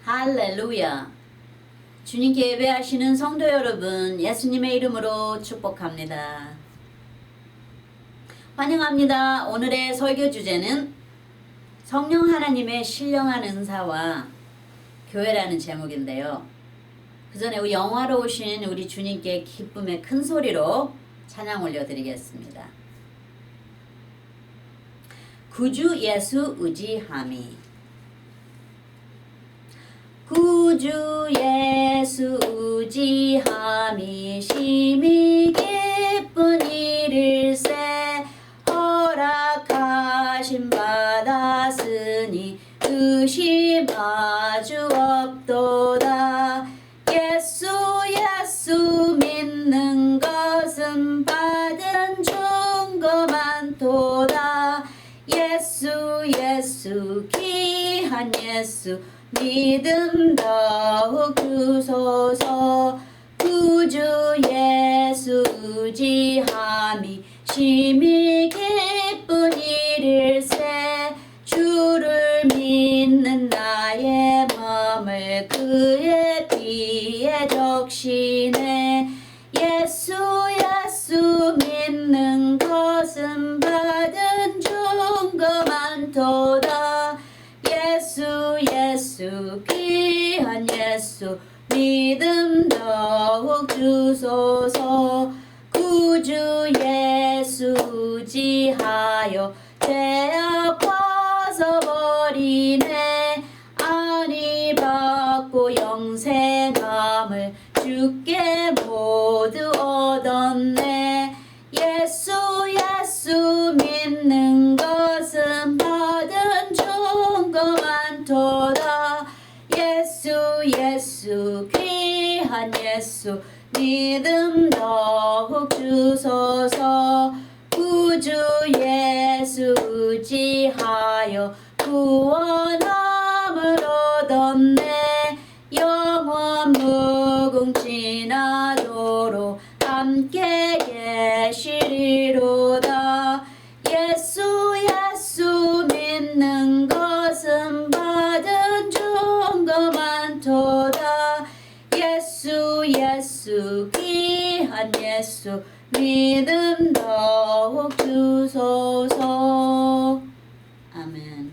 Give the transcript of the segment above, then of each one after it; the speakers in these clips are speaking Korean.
할렐루야. 주님께 예배하시는 성도 여러분, 예수님의 이름으로 축복합니다. 환영합니다. 오늘의 설교 주제는 성령 하나님의 신령한 은사와 교회라는 제목인데요. 그 전에 영화로우신 우리 주님께 기쁨의 큰 소리로 찬양 올려드리겠습니다. 구주 예수 의지함이. 구주 예수 의지함이 심히 기쁜 일일세. 허락하심 받았으니 의심 아주 없도다. 예수 믿는 것은 받은 증거 많도다. 예수 귀한 예수 믿음 더욱 주소서. 구주 예수 의지함이 심히 기쁜 일일세. 주를 믿는 나의 마음을 그의 뒤에 적시네. 예수 믿는 것은 받은 증거 많도다. 예수 귀한 예수 믿음 더욱 주소서. 구주 예수 의지하여 죄악 벗어버리네. 안위 받고 영생함을 주께 모두 얻었네. 예수 믿는 것은 받은 증거 많도다. 예수 귀한 예수 믿음 더욱 주소서. 구주 예수 의지하여 구원함을 얻었네. 영원 무궁지나도록 함께 계시리로다. 예수 믿는 것은 받은 증거 많도다. 예수 귀한 예수 믿음 더욱 주소서. 아멘.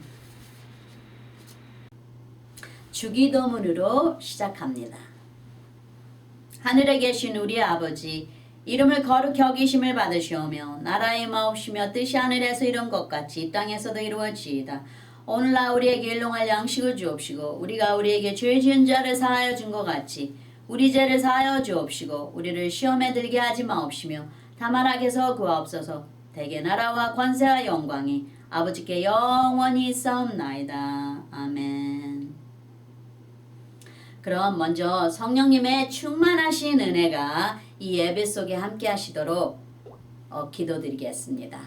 주기도문으로 시작합니다. 하늘에 계신 우리 아버지, 이름을 거룩히 여기심을 받으시오며 나라의 마옵시며 뜻이 하늘에서 이룬 것 같이 이 땅에서도 이루어지이다. 오늘날 우리에게 일용할 양식을 주옵시고 우리가 우리에게 죄 지은 자를 사하여 준 것 같이 우리 죄를 사하여 주옵시고 우리를 시험에 들게 하지 마옵시며 다만 악에서 구하옵소서. 대개 나라와 권세와 영광이 아버지께 영원히 있사옵나이다. 아멘. 그럼 먼저 성령님의 충만하신 은혜가 이 예배 속에 함께 하시도록 기도드리겠습니다.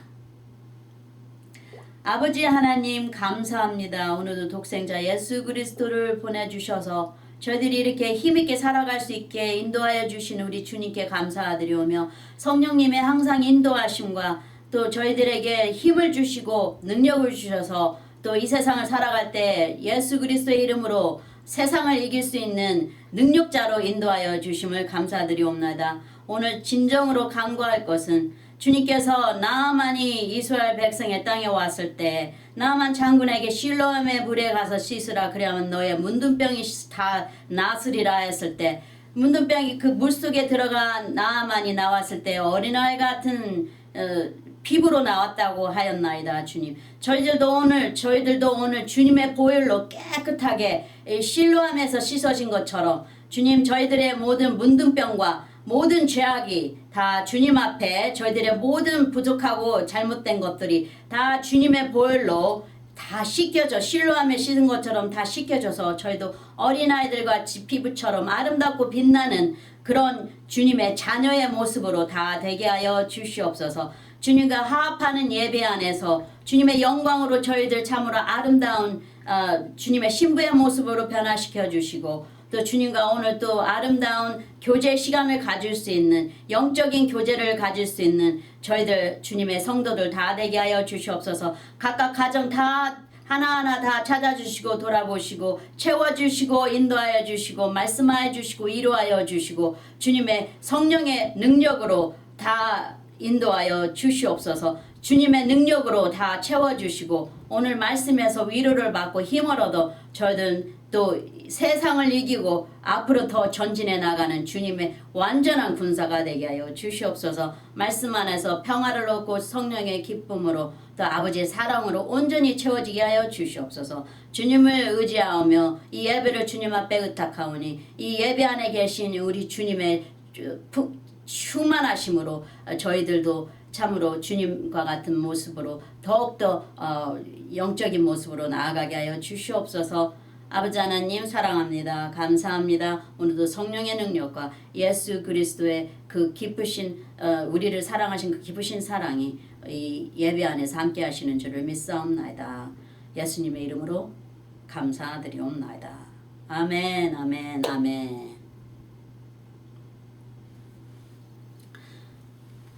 아버지 하나님 감사합니다. 오늘도 독생자 예수 그리스도를 보내주셔서 저희들이 이렇게 힘있게 살아갈 수 있게 인도하여 주신 우리 주님께 감사드리오며 성령님의 항상 인도하심과 또 저희들에게 힘을 주시고 능력을 주셔서 또 이 세상을 살아갈 때 예수 그리스도의 이름으로 세상을 이길 수 있는 능력자로 인도하여 주심을 감사드리옵나이다. 오늘 진정으로 간구할 것은 주님께서 나아만이 이스라엘 백성의 땅에 왔을 때 나아만 장군에게 실로암의 물에 가서 씻으라 그러면 너의 문둥병이 다 나으리라 했을 때 문둥병이 그 물속에 들어간 나아만이 나왔을 때 어린아이 같은 피부로 나왔다고 하였나이다. 주님, 저희들도 오늘 주님의 보혈로 깨끗하게 실로암에서 씻어진 것처럼 주님, 저희들의 모든 문둥병과 모든 죄악이 다 주님 앞에 저희들의 모든 부족하고 잘못된 것들이 다 주님의 보혈로 다 씻겨져 실로암에 씻은 것처럼 다 씻겨져서 저희도 어린아이들과 피부처럼 아름답고 빛나는 그런 주님의 자녀의 모습으로 다 되게 하여 주시옵소서. 주님과 화합하는 예배 안에서 주님의 영광으로 저희들 참으로 아름다운 주님의 신부의 모습으로 변화시켜 주시고 또 주님과 오늘 또 아름다운 교제 시간을 가질 수 있는 영적인 교제를 가질 수 있는 저희들 주님의 성도들 다 되게 하여 주시옵소서. 각각 가정 다 하나하나 다 찾아주시고 돌아보시고 채워주시고 인도하여 주시고 말씀하여 주시고 이루하여 주시고 주님의 성령의 능력으로 다 인도하여 주시옵소서. 주님의 능력으로 다 채워주시고 오늘 말씀에서 위로를 받고 힘을 얻어 저희들 또 세상을 이기고 앞으로 더 전진해 나가는 주님의 완전한 군사가 되게 하여 주시옵소서. 말씀 안에서 평화를 얻고 성령의 기쁨으로 또 아버지의 사랑으로 온전히 채워지게 하여 주시옵소서. 주님을 의지하며 이 예배를 주님 앞에 의탁하오니 이 예배 안에 계신 우리 주님의 충만하심으로 저희들도 참으로 주님과 같은 모습으로 더욱더 영적인 모습으로 나아가게 하여 주시옵소서. 아버지 하나님 사랑합니다. 감사합니다. 오늘도 성령의 능력과 예수 그리스도의 그 기쁘신 우리를 사랑하신 그 기쁘신 사랑이 이 예배 안에서 함께 하시는 줄을 믿사옵나이다. 예수님의 이름으로 감사드리옵나이다. 아멘 아멘 아멘.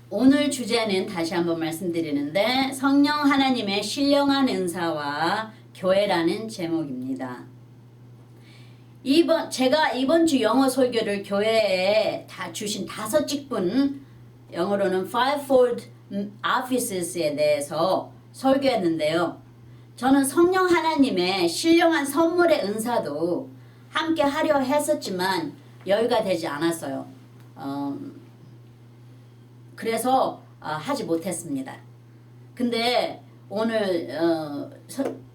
오늘 주제는 다시 한번 말씀드리는데 성령 하나님의 신령한 은사와 교회라는 제목입니다. 제가 이번 주 영어 설교를 교회에 다 주신 5 직분, 영어로는 fivefold offices에 대해서 설교했는데요. 저는 성령 하나님의 신령한 선물의 은사도 함께 하려 했었지만 여유가 되지 않았어요. 그래서 하지 못했습니다. 근데 오늘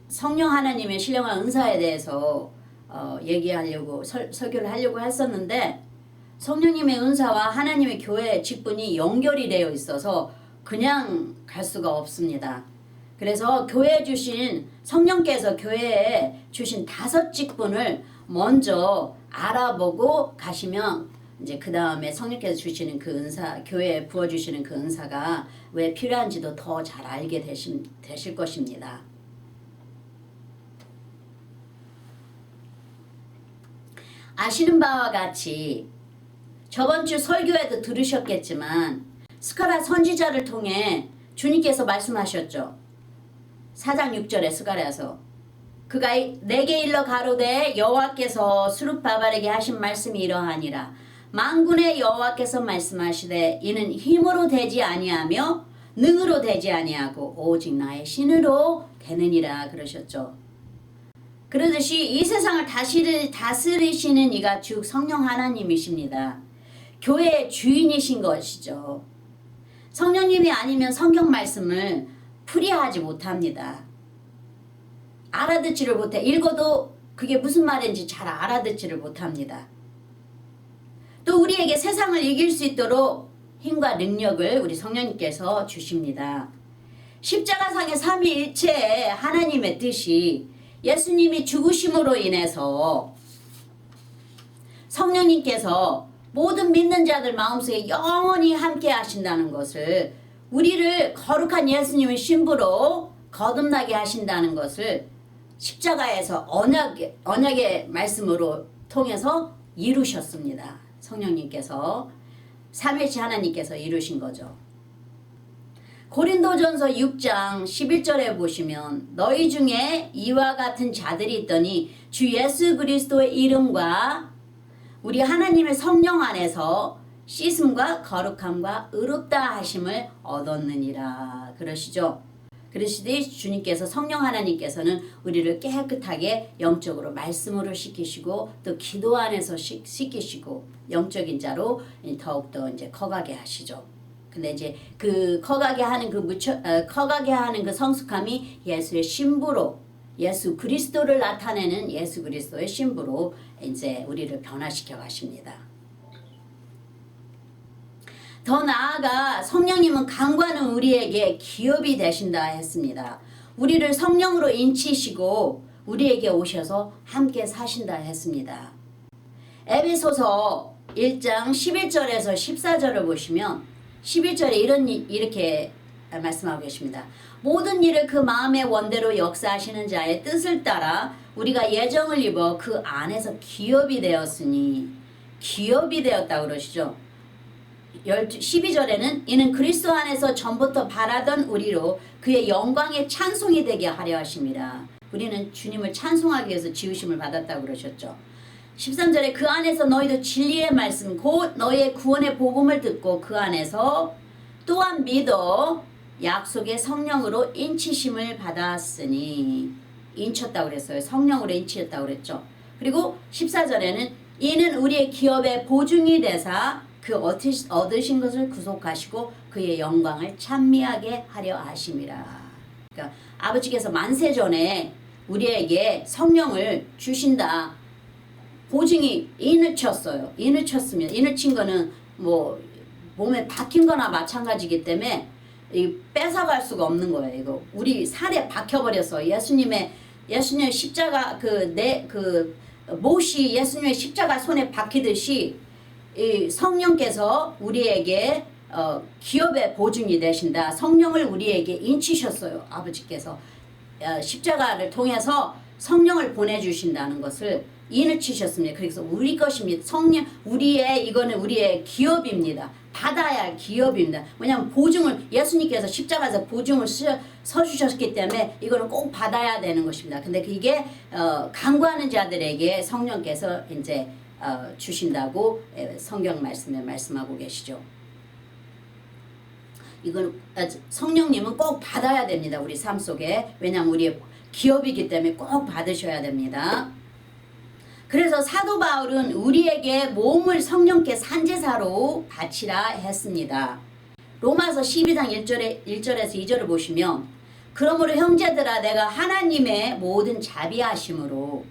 성령 하나님의 신령한 은사에 대해서 얘기하려고 설교를 하려고 했었는데 성령님의 은사와 하나님의 교회 직분이 연결이 되어 있어서 그냥 갈 수가 없습니다. 그래서 교회에 주신 성령께서 교회에 주신 5 직분을 먼저 알아보고 가시면 이제 그 다음에 성령께서 주시는 그 은사, 교회에 부어주시는 그 은사가 왜 필요한지도 더 잘 알게 되실 것입니다. 아시는 바와 같이 저번 주 설교에도 들으셨겠지만 스가랴 선지자를 통해 주님께서 말씀하셨죠. 4장 6절에 스가랴서 그가 내게 일러 가로되 여호와께서 수룹바벨에게 하신 말씀이 이러하니라. 만군의 여호와께서 말씀하시되 이는 힘으로 되지 아니하며 능으로 되지 아니하고 오직 나의 신으로 되느니라 그러셨죠. 그러듯이 이 세상을 다스리시는 이가 즉 성령 하나님이십니다. 교회의 주인이신 것이죠. 성령님이 아니면 성경 말씀을 풀이하지 못합니다. 알아듣지를 못해. 읽어도 그게 무슨 말인지 잘 알아듣지를 못합니다. 또 우리에게 세상을 이길 수 있도록 힘과 능력을 우리 성령님께서 주십니다. 십자가상의 삼위일체의 하나님의 뜻이 예수님이 죽으심으로 인해서 성령님께서 모든 믿는 자들 마음속에 영원히 함께 하신다는 것을, 우리를 거룩한 예수님의 신부로 거듭나게 하신다는 것을 십자가에서 언약의 말씀으로 통해서 이루셨습니다. 성령님께서, 삼위일체 하나님께서 이루신 거죠. 고린도전서 6장 11절에 보시면 너희 중에 이와 같은 자들이 있더니 주 예수 그리스도의 이름과 우리 하나님의 성령 안에서 씻음과 거룩함과 의롭다 하심을 얻었느니라 그러시죠. 그러시듯이 주님께서, 성령 하나님께서는 우리를 깨끗하게 영적으로 말씀으로 씻기시고 또 기도 안에서 씻기시고 영적인 자로 더욱더 이제 커가게 하시죠. 근데 이제 그 커가게 하는 그 성숙함이 예수의 신부로, 예수 그리스도를 나타내는 예수 그리스도의 신부로 이제 우리를 변화시켜 가십니다. 더 나아가 성령님은 강구하는 우리에게 기업이 되신다 했습니다. 우리를 성령으로 인치시고 우리에게 오셔서 함께 사신다 했습니다. 에베소서 1장 11절에서 14절을 보시면 11절에 이렇게 말씀하고 계십니다. 모든 일을 그 마음의 원대로 역사하시는 자의 뜻을 따라 우리가 예정을 입어 그 안에서 기업이 되었으니, 기업이 되었다고 그러시죠. 12절에는 이는 그리스도 안에서 전부터 바라던 우리로 그의 영광의 찬송이 되게 하려 하심이라. 우리는 주님을 찬송하기 위해서 지으심을 받았다고 그러셨죠. 13절에 그 안에서 너희도 진리의 말씀 곧 너희의 구원의 복음을 듣고 그 안에서 또한 믿어 약속의 성령으로 인치심을 받았으니 인쳤다고 그랬어요. 성령으로 인치였다고 그랬죠. 그리고 14절에는 이는 우리의 기업의 보증이 되사 그 얻으신 것을 구속하시고 그의 영광을 찬미하게 하려 하심이라. 그러니까 아버지께서 만세전에 우리에게 성령을 주신다. 보증이 인을 쳤어요. 인을 쳤으면 인을 친 거는 뭐 몸에 박힌 거나 마찬가지이기 때문에 뺏어갈 수가 없는 거예요. 이거 우리 살에 박혀버려서 예수님의 십자가 못이 예수님의 십자가 손에 박히듯이 이 성령께서 우리에게 기업의 보증이 되신다. 성령을 우리에게 인치셨어요. 아버지께서 십자가를 통해서 성령을 보내주신다는 것을 인을 치셨습니다. 그래서 우리 것입니다. 성령 이거는 우리의 기업입니다. 받아야 할 기업입니다. 왜냐하면 보증을 예수님께서 십자가에서 보증을 서주셨기 때문에 이거는 꼭 받아야 되는 것입니다. 근데 그게 간구하는 자들에게 성령께서 이제 주신다고 성경 말씀에 말씀하고 계시죠. 이건 성령님은 꼭 받아야 됩니다. 우리 삶 속에. 왜냐하면 우리의 기업이기 때문에 꼭 받으셔야 됩니다. 그래서 사도 바울은 우리에게 몸을 성령께 산제사로 바치라 했습니다. 로마서 12장 1절에서 2절을 보시면 그러므로 형제들아 내가 하나님의 모든 자비하심으로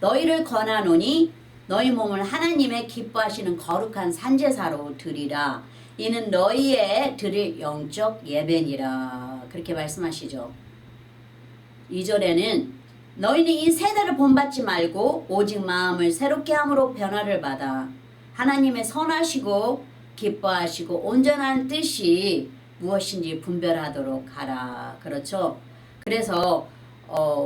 너희를 권하노니 너희 몸을 하나님의 기뻐하시는 거룩한 산제사로 드리라. 이는 너희의 드릴 영적 예배니라. 그렇게 말씀하시죠. 2절에는 너희는 이 세대를 본받지 말고 오직 마음을 새롭게 함으로 변화를 받아 하나님의 선하시고 기뻐하시고 온전한 뜻이 무엇인지 분별하도록 하라. 그렇죠. 그래서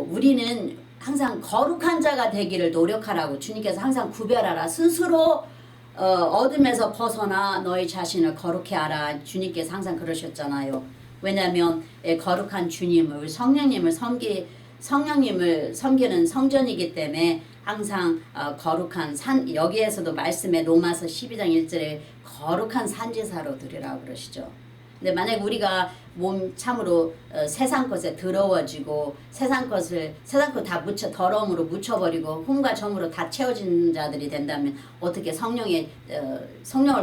우리는 항상 거룩한 자가 되기를 노력하라고 주님께서 항상 구별하라. 스스로 어둠에서 벗어나 너희 자신을 거룩해 하라. 주님께서 항상 그러셨잖아요. 왜냐하면 거룩한 주님을 성령님을 섬기는 성전이기 때문에 항상 거룩한 여기에서도 말씀에 로마서 12장 1절에 거룩한 산제사로 드리라고 그러시죠. 근데 만약 우리가 몸 참으로 세상 것에 더러워지고 세상 것 다 더러움으로 묻혀버리고 흠과 점으로 다 채워진 자들이 된다면 어떻게 성령을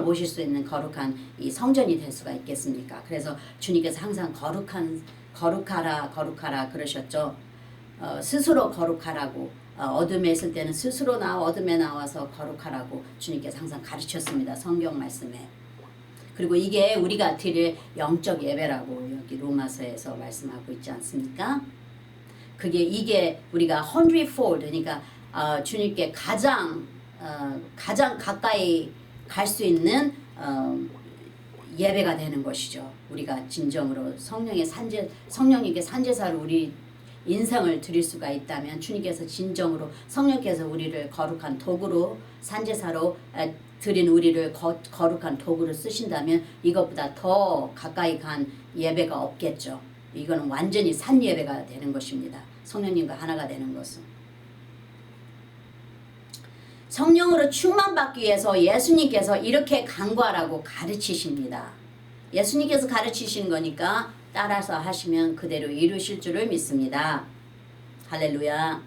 모실 수 있는 거룩한 이 성전이 될 수가 있겠습니까? 그래서 주님께서 항상 거룩하라 그러셨죠. 스스로 거룩하라고 어둠에 있을 때는 스스로 어둠에 나와서 거룩하라고 주님께서 항상 가르쳤습니다. 성경 말씀에. 그리고 이게 우리가 드릴 영적 예배라고 여기 로마서에서 말씀하고 있지 않습니까? 이게 우리가 100fold 그러니까 주님께 가장 가까이 갈 수 있는 예배가 되는 것이죠. 우리가 진정으로 성령님께 산제사로 우리 인생을 드릴 수가 있다면 주님께서 진정으로 성령께서 우리를 거룩한 도구로 산제사로 드린 우리를 거룩한 도구로 쓰신다면 이것보다 더 가까이 간 예배가 없겠죠. 이거는 완전히 산 예배가 되는 것입니다. 성령님과 하나가 되는 것은. 성령으로 충만받기 위해서 예수님께서 이렇게 간구하라고 가르치십니다. 예수님께서 가르치신 거니까 따라서 하시면 그대로 이루실 줄을 믿습니다. 할렐루야.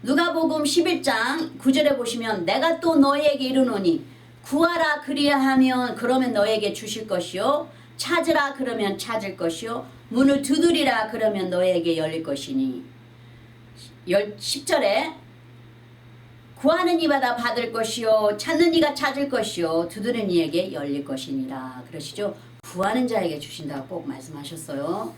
누가복음 11장 9절에 보시면 내가 또 너희에게 이르노니 구하라 그리하면 그러면 너희에게 주실 것이요 찾으라 그러면 찾을 것이요 문을 두드리라 그러면 너희에게 열릴 것이니 10절에 구하는 이마다 받을 것이요 찾는 이가 찾을 것이요 두드리는 이에게 열릴 것이니라 그러시죠. 구하는 자에게 주신다고 꼭 말씀하셨어요.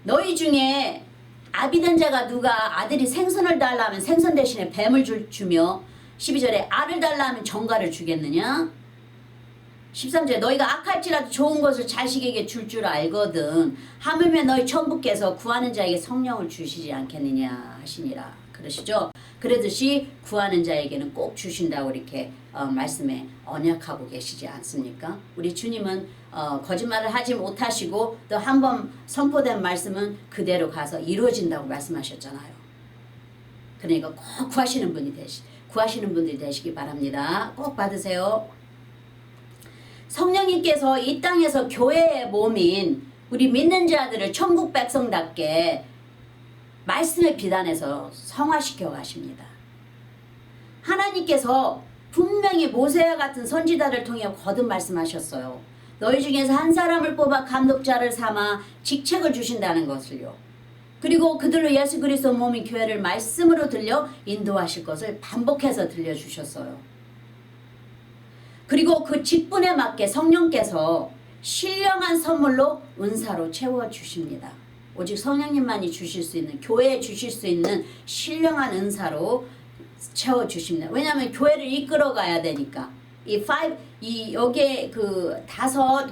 너희 중에 아비된 자가 누가 아들이 생선을 달라 하면 생선 대신에 뱀을 주며 12절에 알을 달라 하면 정갈을 주겠느냐? 13절에 너희가 악할지라도 좋은 것을 자식에게 줄 알거든 하물며 너희 천부께서 구하는 자에게 성령을 주시지 않겠느냐 하시니라 그러시죠. 그러듯이 구하는 자에게는 꼭 주신다고 이렇게 말씀에 언약하고 계시지 않습니까? 우리 주님은 거짓말을 하지 못하시고 또 한 번 선포된 말씀은 그대로 가서 이루어진다고 말씀하셨잖아요. 그러니까 꼭 구하시는 분들이 되시기 바랍니다. 꼭 받으세요. 성령님께서 이 땅에서 교회의 몸인 우리 믿는 자들을 천국 백성답게 말씀의 비단에서 성화시켜 가십니다. 하나님께서 분명히 모세와 같은 선지자를 통해 거듭 말씀하셨어요. 너희 중에서 한 사람을 뽑아 감독자를 삼아 직책을 주신다는 것을요. 그리고 그들로 예수 그리스도 몸인 교회를 말씀으로 들려 인도하실 것을 반복해서 들려주셨어요. 그리고 그 직분에 맞게 성령께서 신령한 선물로 은사로 채워주십니다. 오직 성령님만이 주실 수 있는, 교회에 주실 수 있는 신령한 은사로 채워주십니다. 왜냐하면 교회를 이끌어 가야 되니까. 여기에 그 5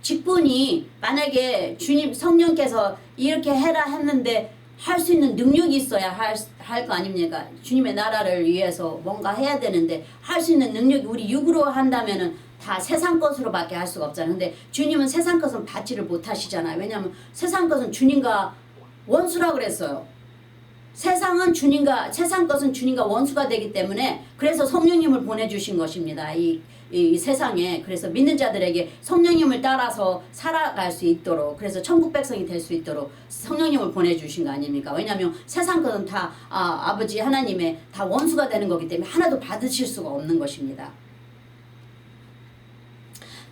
직분이 만약에 주님 성령께서 이렇게 해라 했는데 할 수 있는 능력이 있어야 할 거 아닙니까? 주님의 나라를 위해서 뭔가 해야 되는데 할 수 있는 능력이 우리 육으로 한다면은 다 세상 것으로밖에 할 수가 없잖아요. 근데 주님은 세상 것은 받지를 못하시잖아요. 왜냐하면 세상 것은 주님과 원수라고 그랬어요. 세상 것은 주님과 원수가 되기 때문에 그래서 성령님을 보내주신 것입니다. 이 세상에. 그래서 믿는 자들에게 성령님을 따라서 살아갈 수 있도록, 그래서 천국 백성이 될 수 있도록 성령님을 보내주신 거 아닙니까? 왜냐하면 세상 것은 다 아버지 하나님의 다 원수가 되는 거기 때문에 하나도 받으실 수가 없는 것입니다.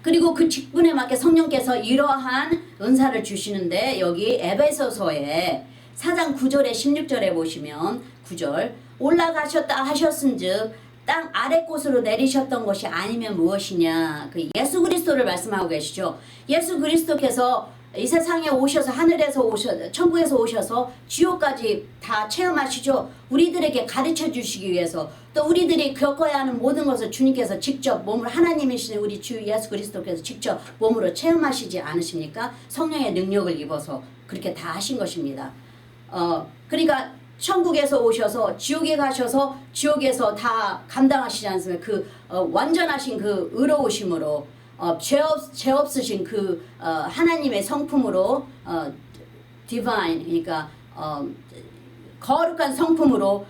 그리고 그 직분에 맞게 성령께서 이러한 은사를 주시는데 여기 에베소서에 4장 9절에 16절에 보시면 9절 올라가셨다 하셨은즉 땅 아래 곳으로 내리셨던 것이 아니면 무엇이냐. 그 예수 그리스도를 말씀하고 계시죠. 예수 그리스도께서 이 세상에 오셔서 천국에서 오셔서 지옥까지 다 체험하시죠. 우리들에게 가르쳐 주시기 위해서 또 우리들이 겪어야 하는 모든 것을 주님께서 직접 몸으로 하나님이신 우리 주 예수 그리스도께서 직접 몸으로 체험하시지 않으십니까? 성령의 능력을 입어서 그렇게 다 하신 것입니다. 그러니까 천국에서 오셔서 지옥에 가셔서 지옥에서 다 감당하시지 않습니까? 그 완전하신 그 의로우심으로 죄 없으신 그 하나님의 성품으로 divine 그러니까 거룩한 성품으로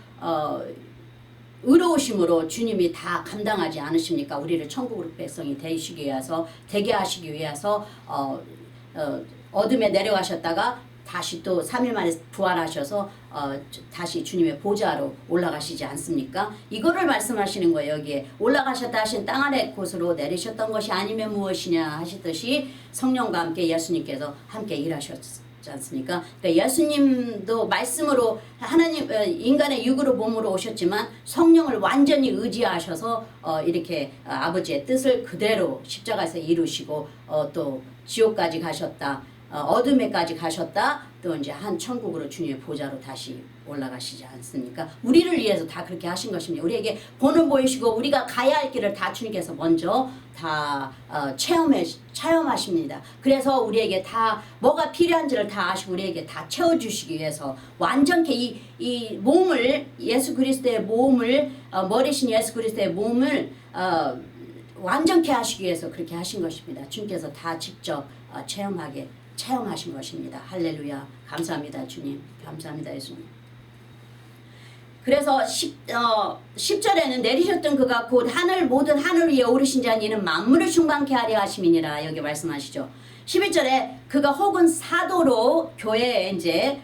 의로우심으로 주님이 다 감당하지 않으십니까? 우리를 천국 백성이 되게 하시기 위해서 어둠에 내려가셨다가 다시 또 3일 만에 부활하셔서 다시 주님의 보좌로 올라가시지 않습니까? 이거를 말씀하시는 거예요. 여기에 올라가셨다 하신 땅 아래 곳으로 내리셨던 것이 아니면 무엇이냐 하시듯이 성령과 함께 예수님께서 함께 일하셨지 않습니까? 그러니까 예수님도 말씀으로 하나님 인간의 육으로 몸으로 오셨지만 성령을 완전히 의지하셔서 이렇게 아버지의 뜻을 그대로 십자가에서 이루시고 또 지옥까지 가셨다. 어둠에까지 가셨다. 또 이제 한 천국으로 주님의 보좌로 다시 올라가시지 않습니까? 우리를 위해서 다 그렇게 하신 것입니다. 우리에게 본을 보이시고 우리가 가야 할 길을 다 주님께서 먼저 다 체험하십니다. 그래서 우리에게 다 뭐가 필요한지를 다 아시고 우리에게 다 채워주시기 위해서 완전케 이 몸을 예수 그리스도의 몸을 머리신 예수 그리스도의 몸을 완전케 하시기 위해서 그렇게 하신 것입니다. 주님께서 다 직접 체험하신 것입니다. 할렐루야. 감사합니다. 주님. 감사합니다. 예수님. 그래서 10절에는 내리셨던 그가 곧 모든 하늘 위에 오르신 자 이는 만물을 충만케 하려 하심이니라. 여기 말씀하시죠. 11절에 그가 혹은 사도로 교회에 이제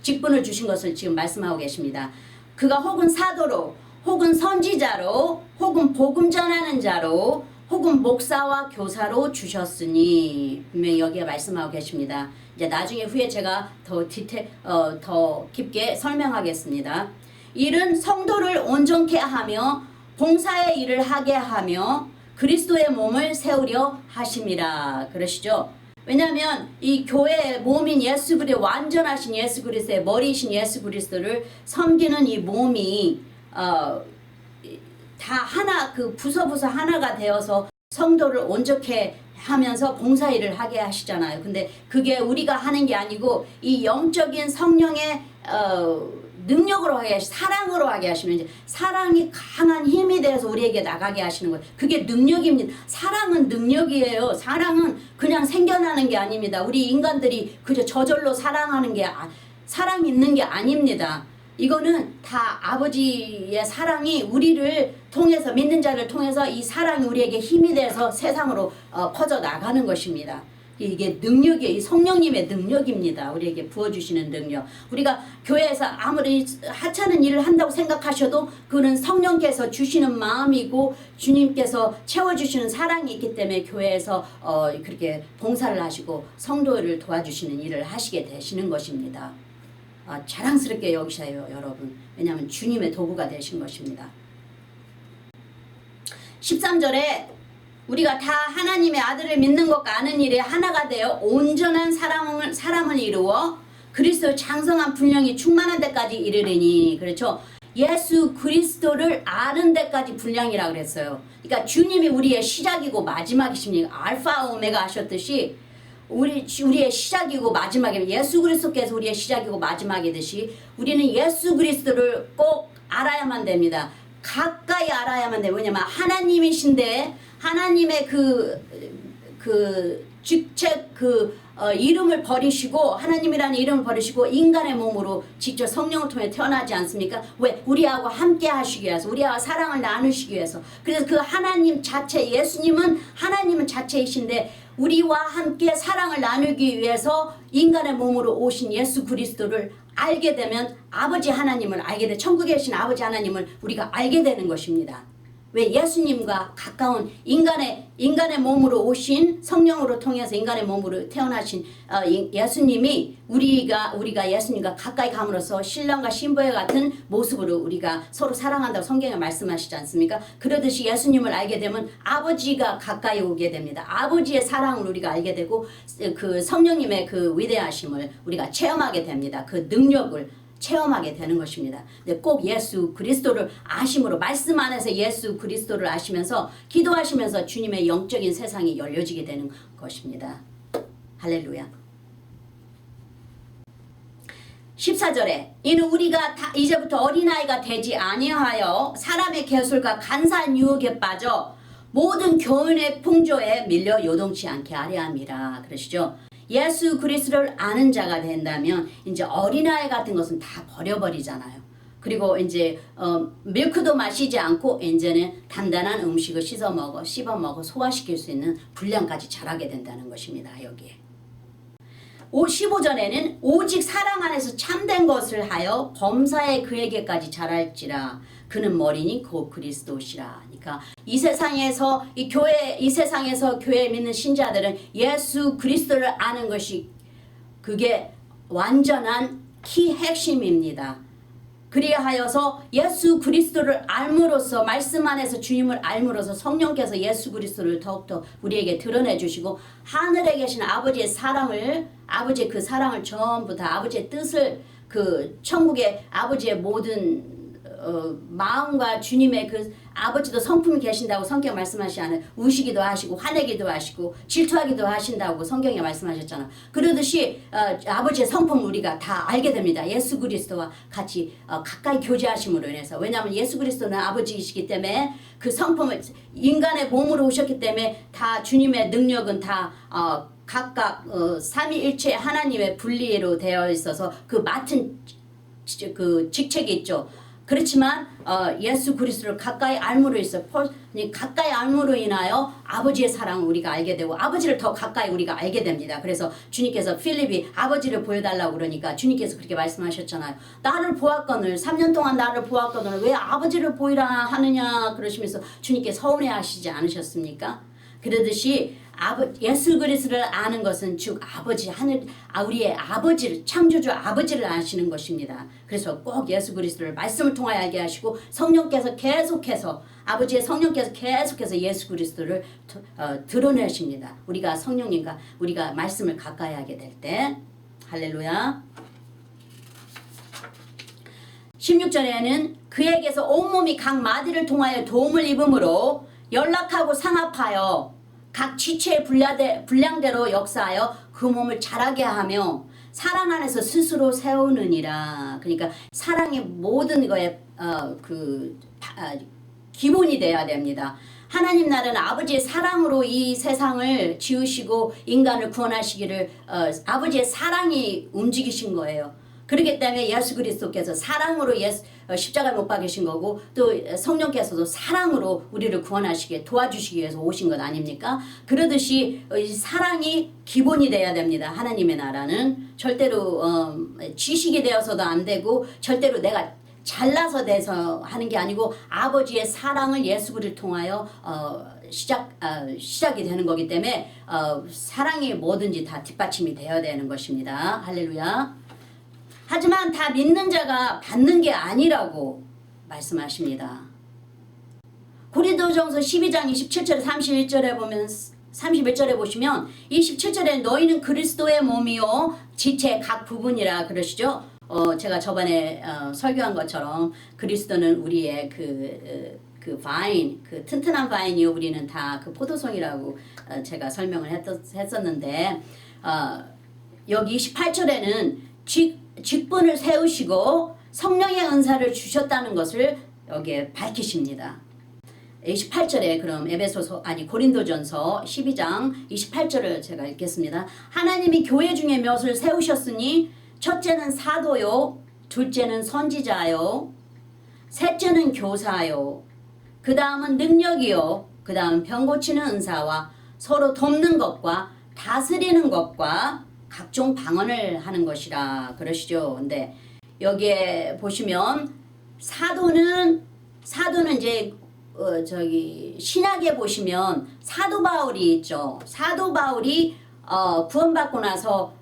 직분을 주신 것을 지금 말씀하고 계십니다. 그가 혹은 사도로 혹은 선지자로 혹은 복음 전하는 자로 혹은 목사와 교사로 주셨으니 분명히 여기에 말씀하고 계십니다. 이제 나중에 후에 제가 더 깊게 설명하겠습니다. 이는 성도를 온전케 하며 봉사의 일을 하게 하며 그리스도의 몸을 세우려 하심이라 그러시죠. 왜냐하면 이 교회의 몸인 예수 그리스도 완전하신 예수 그리스도의 머리이신 예수 그리스도를 섬기는 이 몸이 다 하나 부서 하나가 되어서 성도를 온전케 하면서 봉사일을 하게 하시잖아요. 근데 그게 우리가 하는 게 아니고 이 영적인 성령의 능력으로 하게 하시, 사랑으로 하게 하시면 이제 사랑이 강한 힘이 되어서 우리에게 나가게 하시는 거예요. 그게 능력입니다. 사랑은 능력이에요. 사랑은 그냥 생겨나는 게 아닙니다. 우리 인간들이 그저 저절로 사랑하는 게 사랑이 있는 게 아닙니다. 이거는 다 아버지의 사랑이 우리를 통해서, 믿는 자를 통해서 이 사랑이 우리에게 힘이 돼서 세상으로 퍼져 나가는 것입니다. 이게 능력이에요. 이 성령님의 능력입니다. 우리에게 부어주시는 능력. 우리가 교회에서 아무리 하찮은 일을 한다고 생각하셔도 그는 성령께서 주시는 마음이고 주님께서 채워주시는 사랑이 있기 때문에 교회에서 그렇게 봉사를 하시고 성도를 도와주시는 일을 하시게 되시는 것입니다. 자랑스럽게 여기셔요, 여러분. 왜냐하면 주님의 도구가 되신 것입니다. 13절에 우리가 다 하나님의 아들을 믿는 것과 아는 일에 하나가 되어 온전한 사람을 이루어 그리스도 장성한 분량이 충만한 데까지 이르리니. 그렇죠? 예수 그리스도를 아는 데까지 분량이라 그랬어요. 그러니까 주님이 우리의 시작이고 마지막이십니다. 알파 오메가 하셨듯이 우리의 시작이고 마지막이면 예수 그리스도께서 우리의 시작이고 마지막이듯이 우리는 예수 그리스도를 꼭 알아야만 됩니다. 가까이 알아야만 돼요. 왜냐면 하나님이신데 하나님의 직책 이름을 버리시고 하나님이라는 이름을 버리시고 인간의 몸으로 직접 성령을 통해 태어나지 않습니까? 왜? 우리하고 함께 하시기 위해서, 우리하고 사랑을 나누시기 위해서. 그래서 그 하나님 자체, 예수님은 하나님은 자체이신데 우리와 함께 사랑을 나누기 위해서 인간의 몸으로 오신 예수 그리스도를 알게 되면 아버지 하나님을 알게 돼, 천국에 계신 아버지 하나님을 우리가 알게 되는 것입니다. 왜? 예수님과 가까운 인간의 몸으로 오신 성령으로 통해서 인간의 몸으로 태어나신 예수님이 우리가 예수님과 가까이 감으로써 신랑과 신부의 같은 모습으로 우리가 서로 사랑한다고 성경에 말씀하시지 않습니까? 그러듯이 예수님을 알게 되면 아버지가 가까이 오게 됩니다. 아버지의 사랑을 우리가 알게 되고 그 성령님의 그 위대하심을 우리가 체험하게 됩니다. 그 능력을 체험하게 되는 것입니다. 근데 꼭 예수 그리스도를 아심으로, 말씀 안에서 예수 그리스도를 아시면서 기도하시면서 주님의 영적인 세상이 열려지게 되는 것입니다. 할렐루야. 14절에 이는 우리가 다 이제부터 어린아이가 되지 아니하여 사람의 계술과 간사한 유혹에 빠져 모든 교훈의 풍조에 밀려 요동치 않게 하려 함이라. 그러시죠? 예수 그리스도를 아는 자가 된다면 이제 어린아이 같은 것은 다 버려버리잖아요. 그리고 이제 밀크도 마시지 않고 이제는 단단한 음식을 씹어 먹어 소화시킬 수 있는 분량까지 자라게 된다는 것입니다. 여기에 15절에는 오직 사랑 안에서 참된 것을 하여 범사에 그에게까지 자랄지라. 그는 머리니 곧 그리스도시라. 그러니까 이 세상에서 교회 믿는 신자들은 예수 그리스도를 아는 것이 그게 완전한 핵심입니다. 그리하여서 예수 그리스도를 알므로써, 말씀 안에서 주님을 알므로써 성령께서 예수 그리스도를 더욱더 우리에게 드러내 주시고 하늘에 계신 아버지의 사랑을, 아버지의 그 사랑을 전부 다 아버지의 뜻을, 그 천국의 아버지의 모든 마음과 주님의 그 아버지도 성품이 계신다고 성경 말씀하시지 않아요. 우시기도 하시고 화내기도 하시고 질투하기도 하신다고 성경에 말씀하셨잖아요. 그러듯이 아버지의 성품을 우리가 다 알게 됩니다. 예수 그리스도와 같이 가까이 교제하심으로 인해서. 왜냐하면 예수 그리스도는 아버지이시기 때문에 그 성품을 인간의 몸으로 오셨기 때문에 다 주님의 능력은 다 각각 삼위일체 하나님의 분리로 되어 있어서 그 맡은 그 직책이 있죠. 그렇지만 예수 그리스도를 가까이 알므로 있어 가까이 알므로 인하여 아버지의 사랑을 우리가 알게 되고 아버지를 더 가까이 우리가 알게 됩니다. 그래서 주님께서 필립이 아버지를 보여달라고 그러니까 주님께서 그렇게 말씀하셨잖아요. 나를 보았거늘 3년 동안 나를 보았거늘 왜 아버지를 보이라 하느냐 그러시면서 주님께 서운해하시지 않으셨습니까? 그러듯이 예수 그리스도를 아는 것은 즉 아버지 우리의 아버지를 창조주 아버지를 아시는 것입니다. 그래서 꼭 예수 그리스도를 말씀을 통하여 알게 하시고 성령께서 계속해서 아버지의 성령께서 계속해서 예수 그리스도를 드러내십니다. 우리가 성령님과 우리가 말씀을 가까이 하게 될 때 할렐루야. 16절에는 그에게서 온몸이 각 마디를 통하여 도움을 입음으로 연락하고 상합하여 각 지체의 분량대로 역사하여 그 몸을 자라게 하며 사랑 안에서 스스로 세우느니라. 그러니까 사랑이 모든 거에 기본이 돼야 됩니다. 하나님 나라는 아버지의 사랑으로 이 세상을 지으시고 인간을 구원하시기를 아버지의 사랑이 움직이신 거예요. 그렇기 때문에 예수 그리스도께서 사랑으로 십자가에 못 박으신 거고 또 성령께서도 사랑으로 우리를 구원하시게 도와주시기 위해서 오신 것 아닙니까? 그러듯이 이 사랑이 기본이 돼야 됩니다. 하나님의 나라는 절대로 지식이 되어서도 안 되고 절대로 내가 잘나서 돼서 하는 게 아니고 아버지의 사랑을 예수 그리스도를 통하여 시작이 되는 거기 때문에 사랑이 뭐든지 다 뒷받침이 되어야 되는 것입니다. 할렐루야. 하지만 다 믿는 자가 받는 게 아니라고 말씀하십니다. 고린도전서 12장 27절 31절에 보면 31절에 보시면 27절에 너희는 그리스도의 몸이요 지체 각 부분이라 그러시죠. 제가 저번에 설교한 것처럼 그리스도는 우리의 그 바인, 그 튼튼한 바인이요 우리는 다 그 포도송이라고 제가 설명을 했었는데 여기 28절에는 직분을 세우시고 성령의 은사를 주셨다는 것을 여기에 밝히십니다. 28절에 그럼 고린도전서 12장 28절을 제가 읽겠습니다. 하나님이 교회 중에 몇을 세우셨으니 첫째는 사도요, 둘째는 선지자요, 셋째는 교사요, 그 다음은 능력이요, 그 다음 병 고치는 은사와 서로 돕는 것과 다스리는 것과 각종 방언을 하는 것이라 그러시죠. 근데 여기에 보시면 사도는 이제 신약에 보시면 사도 바울이 있죠. 사도 바울이 구원받고 나서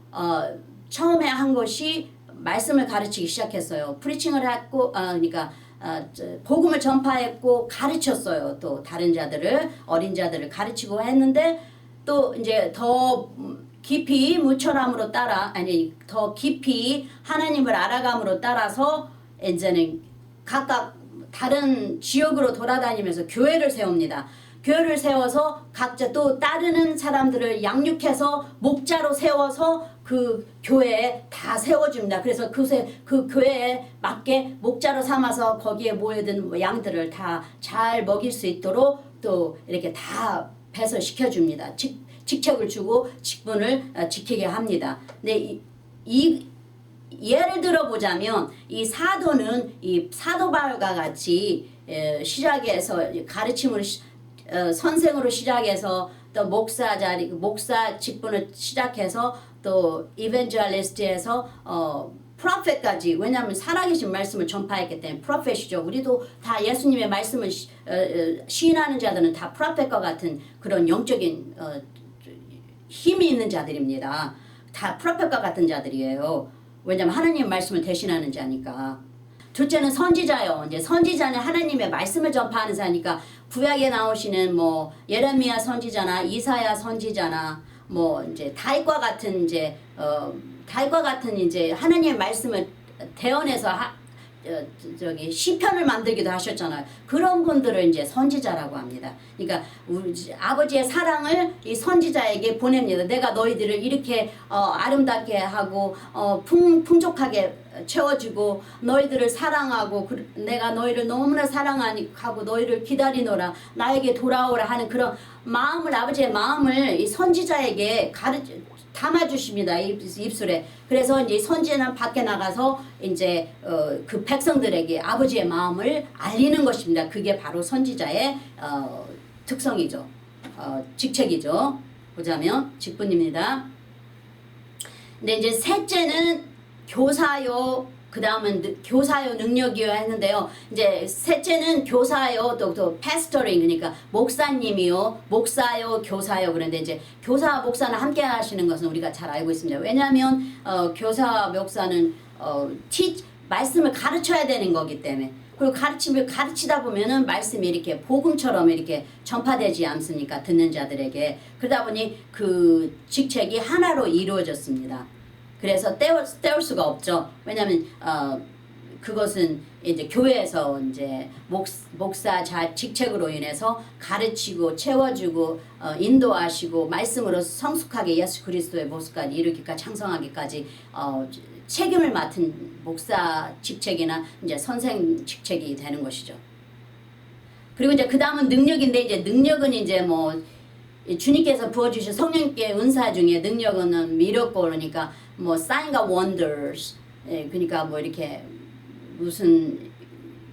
처음에 한 것이 말씀을 가르치기 시작했어요. 프리칭을 했고, 그러니까 복음을 전파했고 가르쳤어요. 또 다른 자들을 어린 자들을 가르치고 했는데 또 이제 더 깊이 무철함으로 더 깊이 하나님을 알아감으로 따라서 이제는 각각 다른 지역으로 돌아다니면서 교회를 세웁니다. 교회를 세워서 각자 또 따르는 사람들을 양육해서 목자로 세워서 그 교회에 다 세워줍니다. 그래서 그 교회에 맞게 목자로 삼아서 거기에 모여든 양들을 다 잘 먹일 수 있도록 또 이렇게 다 배설시켜줍니다. 직책을 주고 직분을 지키게 합니다. 근데 예를 들어 보자면 이 사도는 이 사도 바울과 같이 시작해서 가르침으로 선생으로 시작해서 또 목사 직분을 시작해서 또 이벤젤리스트에서 프로페트까지 왜냐하면 살아계신 말씀을 전파했기 때문에 프로페트이죠. 우리도 다 예수님의 말씀을 시인하는 자들은 다 프로페트과 같은 그런 영적인 힘이 있는 자들입니다. 다 프로페트과 같은 자들이에요. 왜냐하면 하나님의 말씀을 대신하는 자니까. 둘째는 선지자요. 이제 선지자는 하나님의 말씀을 전파하는 자니까 구약에 나오시는 뭐 예레미야 선지자나 이사야 선지자나 뭐 이제 다윗과 같은 이제 하나님의 말씀을 대언해서 시편을 만들기도 하셨잖아요. 그런 분들을 이제 선지자라고 합니다. 그러니까 아버지의 사랑을 이 선지자에게 보냅니다. 내가 너희들을 이렇게 아름답게 하고 풍족하게 채워주고 너희들을 사랑하고 내가 너희를 너무나 사랑하고 너희를 기다리노라 나에게 돌아오라 하는 그런 마음을 아버지의 마음을 이 선지자에게 담아주십니다. 입술에. 그래서 이제 선지자는 밖에 나가서 이제 그 백성들에게 아버지의 마음을 알리는 것입니다. 그게 바로 선지자의 특성이죠. 직책이죠. 보자면 직분입니다. 근데 이제 셋째는 교사요. 그 다음은 교사요 능력이요 했는데요. 이제 셋째는 교사요 또 패스터링 그러니까 목사님이요 목사요 교사요 그런데 이제 교사 목사는 함께 하시는 것은 우리가 잘 알고 있습니다. 왜냐하면 교사 목사는 말씀을 가르쳐야 되는 거기 때문에 그리고 가르치다 보면은 말씀이 이렇게 복음처럼 이렇게 전파되지 않습니까? 듣는 자들에게. 그러다 보니 그 직책이 하나로 이루어졌습니다. 그래서 떼울 수가 없죠. 왜냐하면 그것은 이제 교회에서 이제 목사 직책으로 인해서 가르치고 채워주고 인도하시고 말씀으로 성숙하게 예수 그리스도의 모습까지 이르기까지 창성하기까지 책임을 맡은 목사 직책이나 이제 선생 직책이 되는 것이죠. 그리고 이제 그 다음은 능력인데 이제 능력은 이제 뭐 주님께서 부어주신 성령께 은사 중에 능력은 미러클 그러니까 뭐 sign과 wonders 그러니까 뭐 이렇게 무슨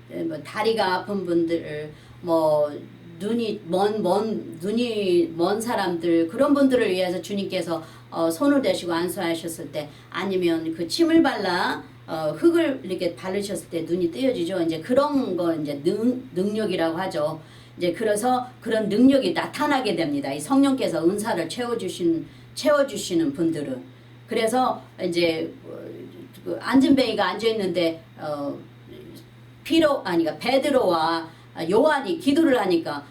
뭐 다리가 아픈 분들 뭐 눈이 먼 사람들 그런 분들을 위해서 주님께서 손을 대시고 안수하셨을 때 아니면 그 침을 발라 흙을 이렇게 바르셨을 때 눈이 뜨여지죠. 이제 그런 거 이제 능력이라고 하죠. 이제 그래서 그런 능력이 나타나게 됩니다. 이 성령께서 은사를 채워주시는 분들은. 그래서 이제 그 안진뱅이가 앉아 있는데 베드로와 요한이 기도를 하니까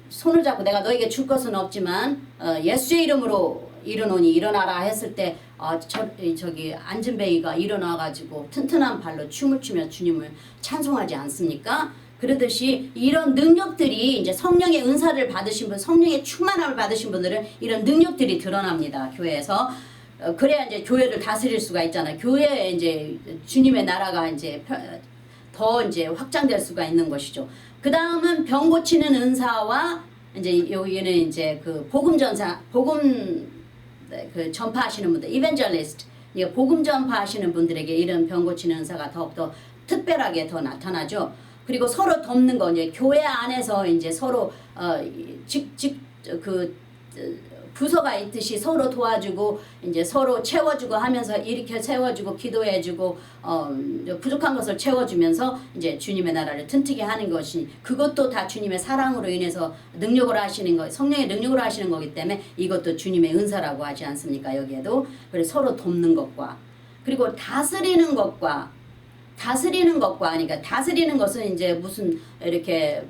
손을 잡고 내가 너에게 줄 것은 없지만 예수의 이름으로 일어노니 일어나라 했을 때 저기 안진뱅이가 일어나가지고 튼튼한 발로 춤을 추며 주님을 찬송하지 않습니까? 그러듯이 이런 능력들이 이제 성령의 은사를 받으신 분, 성령의 충만함을 받으신 분들은 이런 능력들이 드러납니다. 교회에서. 그래야 이제 교회를 다스릴 수가 있잖아요. 교회에 이제 주님의 나라가 이제 더 이제 확장될 수가 있는 것이죠. 그 다음은 병 고치는 은사와 이제 여기는 이제 그 복음 그 전파하시는 분들, 이벤젤리스트, 복음 전파하시는 분들에게 이런 병 고치는 은사가 더욱더 특별하게 더 나타나죠. 그리고 서로 돕는 거 이제 교회 안에서 이제 서로 부서가 있듯이 서로 도와주고 이제 서로 채워주고 하면서 일으켜 세워주고 기도해주고 부족한 것을 채워주면서 이제 주님의 나라를 튼튼하게 하는 것이 그것도 다 주님의 사랑으로 인해서 능력으로 하시는 거 성령의 능력으로 하시는 거기 때문에 이것도 주님의 은사라고 하지 않습니까? 여기에도 그래서 서로 돕는 것과 그리고 다스리는 것과 그러니까 다스리는 것은 이제 무슨 이렇게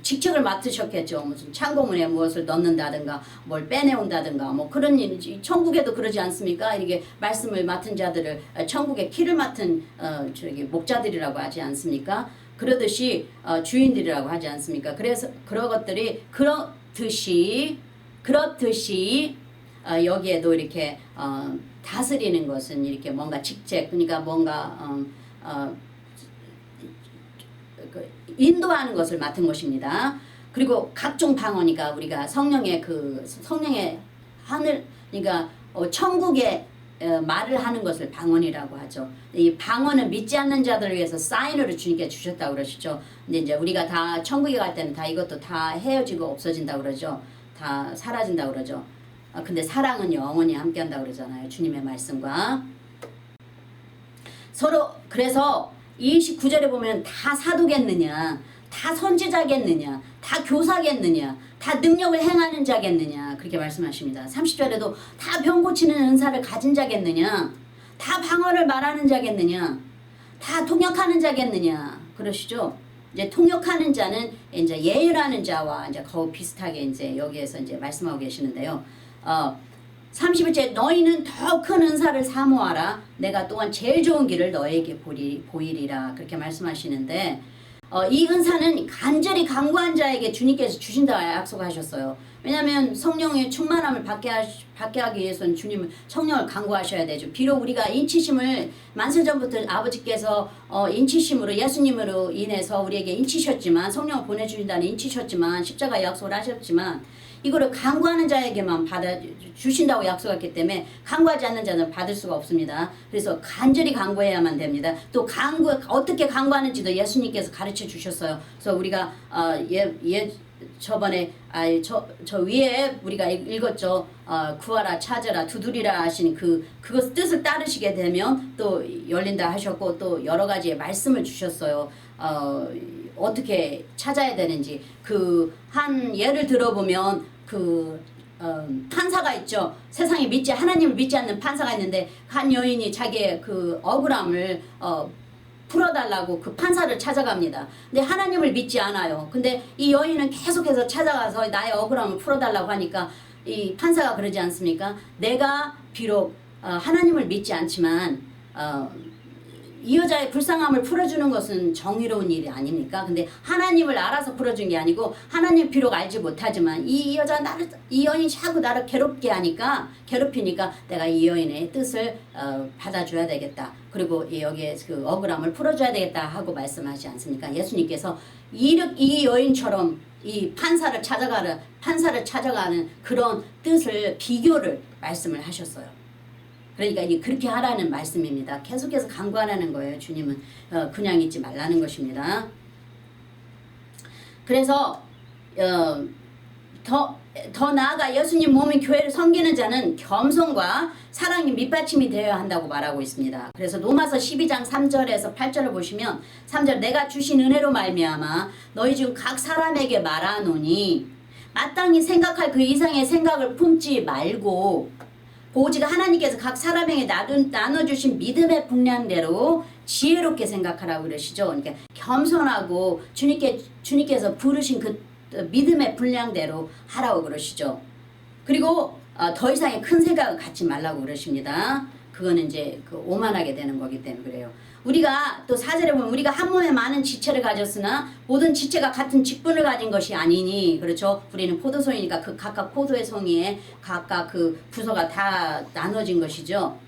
직책을 맡으셨겠죠. 무슨 창고문에 무엇을 넣는다든가 뭘 빼내온다든가 뭐 그런 일 천국에도 그러지 않습니까? 이게 말씀을 맡은 자들을 천국의 키를 맡은 저기 목자들이라고 하지 않습니까? 그러듯이 주인들이라고 하지 않습니까? 그래서 그런 것들이 그렇듯이 여기에도 이렇게 다스리는 것은 이렇게 뭔가 직책 그러니까 뭔가 인도하는 것을 맡은 것입니다. 그리고 각종 방언이니까 우리가 성령의 하늘 그러니까 천국의 말을 하는 것을 방언이라고 하죠. 이 방언은 믿지 않는 자들을 위해서 사인으로 주님께 주셨다고 그러시죠. 근데 이제 우리가 다 천국에 갈 때는 다 이것도 다 헤어지고 없어진다고 그러죠. 다 사라진다고 그러죠. 근데 사랑은 영원히 함께한다고 그러잖아요. 주님의 말씀과 서로 그래서 29절에 보면 다 사도겠느냐 다 선지자겠느냐 다 교사겠느냐 다 능력을 행하는 자겠느냐 그렇게 말씀하십니다. 30절에도 다 병 고치는 은사를 가진 자겠느냐 다 방언을 말하는 자겠느냐 다 통역하는 자겠느냐 그러시죠. 이제 통역하는 자는 이제 예언하는 자와 이제 거의 비슷하게 이제 여기에서 이제 말씀하고 계시는데요. 31절 너희는 더 큰 은사를 사모하라 내가 또한 제일 좋은 길을 너에게 보이리라 그렇게 말씀하시는데 이 은사는 간절히 간구한 자에게 주님께서 주신다고 약속하셨어요. 왜냐하면 성령의 충만함을 받게 하기 위해서는 주님은 성령을 간구하셔야 되죠. 비록 우리가 인치심을 만세전부터 아버지께서 인치심으로 예수님으로 인해서 우리에게 인치셨지만 성령을 보내주신다는 인치셨지만 십자가 약속을 하셨지만 이거를 간구하는 자에게만 주신다고 약속했기 때문에 간구하지 않는 자는 받을 수가 없습니다. 그래서 간절히 간구해야만 됩니다. 또 어떻게 간구하는지도 예수님께서 가르쳐 주셨어요. 그래서 우리가 저번에 저 위에 우리가 읽었죠. 구하라 찾으라 두드리라 하신 그것 뜻을 따르시게 되면 또 열린다 하셨고 또 여러 가지의 말씀을 주셨어요. 어떻게 찾아야 되는지 한 예를 들어보면 판사가 있죠. 세상에 하나님을 믿지 않는 판사가 있는데 한 여인이 자기의 억울함을 풀어달라고 그 판사를 찾아갑니다. 근데 하나님을 믿지 않아요. 근데 이 여인은 계속해서 찾아가서 나의 억울함을 풀어달라고 하니까 이 판사가 그러지 않습니까? 내가 비록 하나님을 믿지 않지만 이 여자의 불쌍함을 풀어주는 것은 정의로운 일이 아닙니까? 근데 하나님을 알아서 풀어준 게 아니고 하나님 비록 알지 못하지만 이 여인이 자꾸 나를 괴롭히니까 내가 이 여인의 뜻을 받아줘야 되겠다. 그리고 여기에 그 억울함을 풀어줘야 되겠다 하고 말씀하지 않습니까? 예수님께서 이 여인처럼 이 판사를 찾아가는 그런 뜻을 비교를 말씀을 하셨어요. 그러니까 그렇게 하라는 말씀입니다. 계속해서 강구하라는 거예요. 주님은 그냥 있지 말라는 것입니다. 그래서 더 나아가 예수님 몸인 교회를 섬기는 자는 겸손과 사랑이 밑받침이 되어야 한다고 말하고 있습니다. 그래서 로마서 12장 3절에서 8절을 보시면 3절 내가 주신 은혜로 말미암아 너희 중 각 사람에게 말하노니 마땅히 생각할 그 이상의 생각을 품지 말고 오직 하나님께서 각 사람에게 나눠주신 믿음의 분량대로 지혜롭게 생각하라고 그러시죠. 그러니까 겸손하고 주님께서 부르신 그 믿음의 분량대로 하라고 그러시죠. 그리고 더 이상의 큰 생각을 갖지 말라고 그러십니다. 그거는 이제 오만하게 되는 거기 때문에 그래요. 우리가 또 4절에 보면 우리가 한 몸에 많은 지체를 가졌으나 모든 지체가 같은 직분을 가진 것이 아니니 그렇죠. 우리는 포도송이니까 그 각각 포도의 송이에 각각 그 부서가 다 나눠진 것이죠.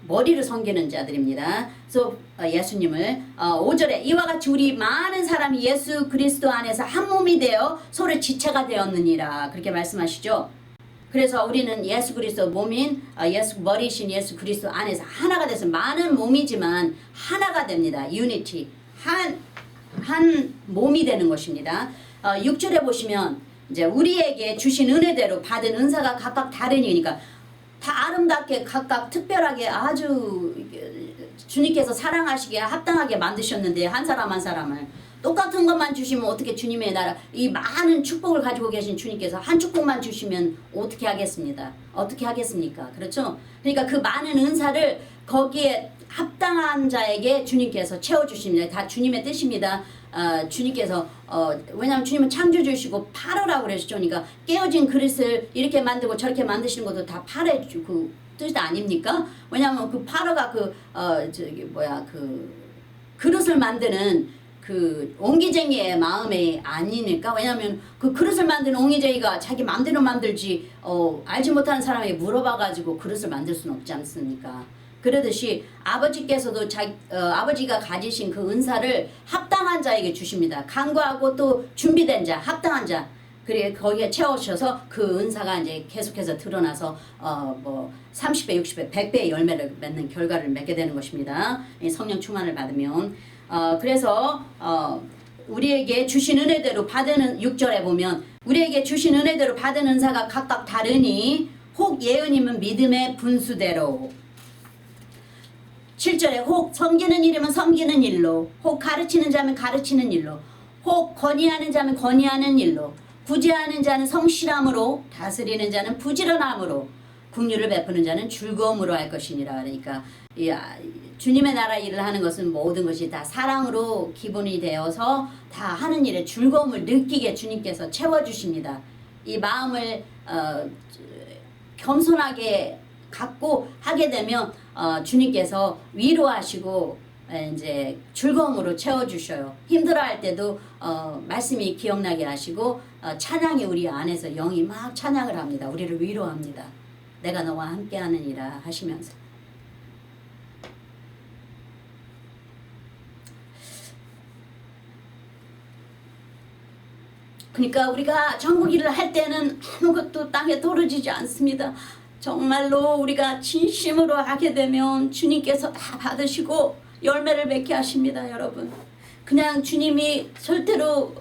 머리를 섬기는 자들입니다. 그래서 예수님을 5절에 이와 같이 우리 많은 사람이 예수 그리스도 안에서 한 몸이 되어 서로 지체가 되었느니라 그렇게 말씀하시죠. 그래서 우리는 예수 그리스도 몸인 머리신 예수 그리스도 안에서 하나가 돼서 많은 몸이지만 하나가 됩니다. 유니티 한 몸이 되는 것입니다. 6절에 보시면 이제 우리에게 주신 은혜대로 받은 은사가 각각 다르니까 다 아름답게 각각 특별하게 아주 주님께서 사랑하시기에 합당하게 만드셨는데 한 사람 한 사람을 똑같은 것만 주시면 어떻게 주님의 나라 이 많은 축복을 가지고 계신 주님께서 한 축복만 주시면 어떻게 하겠습니다. 어떻게 하겠습니까? 그렇죠? 그러니까 그 많은 은사를 거기에 합당한 자에게 주님께서 채워주십니다. 다 주님의 뜻입니다. 주님께서 왜냐하면 주님은 창조주시고 팔으라고 그러시죠. 그러니까 깨어진 그릇을 이렇게 만들고 저렇게 만드시는 것도 다 팔의 그 뜻 아닙니까? 왜냐하면 그 팔어가 그 그릇을 만드는 그 옹기쟁이의 마음이 아니니까. 왜냐하면 그 그릇을 만드는 옹기쟁이가 자기 마음대로 만들지 알지 못하는 사람에게 물어봐가지고 그릇을 만들 수는 없지 않습니까? 그러듯이 아버지께서도 아버지가 가지신 그 은사를 합당한 자에게 주십니다. 간구하고 또 준비된 자, 합당한 자. 그래 거기에 채우셔서 그 은사가 이제 계속해서 드러나서 30배, 60배, 100배의 열매를 맺는 결과를 맺게 되는 것입니다. 성령 충만을 받으면 그래서 우리에게 주신 은혜대로 받은 6절에 보면 우리에게 주신 은혜대로 받은 은사가 각각 다르니 혹 예언임은 믿음의 분수대로 7절에 혹 섬기는 일이면 섬기는 일로 혹 가르치는 자면 가르치는 일로 혹 건의하는 자면 건의하는 일로 구제하는 자는 성실함으로 다스리는 자는 부지런함으로 긍휼을 베푸는 자는 즐거움으로 할 것이니라. 그러니까 주님의 나라 일을 하는 것은 모든 것이 다 사랑으로 기본이 되어서 다 하는 일에 즐거움을 느끼게 주님께서 채워주십니다. 이 마음을 겸손하게 갖고 하게 되면 주님께서 위로하시고 이제 즐거움으로 채워주셔요. 힘들어할 때도 말씀이 기억나게 하시고 찬양이 우리 안에서 영이 막 찬양을 합니다. 우리를 위로합니다. 내가 너와 함께하느니라 하시면서. 그러니까 우리가 전국 일을 할 때는 아무것도 땅에 떨어지지 않습니다. 정말로 우리가 진심으로 하게 되면 주님께서 다 받으시고 열매를 맺게 하십니다. 여러분 그냥 주님이 절대로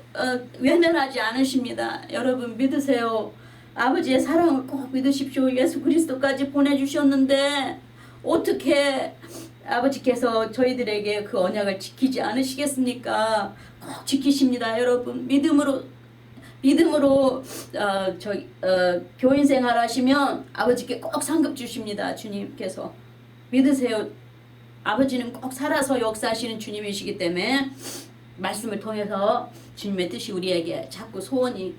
외면하지 않으십니다. 여러분 믿으세요. 아버지의 사랑을 꼭 믿으십시오. 예수 그리스도까지 보내주셨는데 어떻게 아버지께서 저희들에게 그 언약을 지키지 않으시겠습니까? 꼭 지키십니다. 여러분 믿음으로 교인 생활 하시면 아버지께 꼭 상급 주십니다. 주님께서 믿으세요. 아버지는 꼭 살아서 역사하시는 주님이시기 때문에 말씀을 통해서 주님의 뜻이 우리에게 자꾸 소원이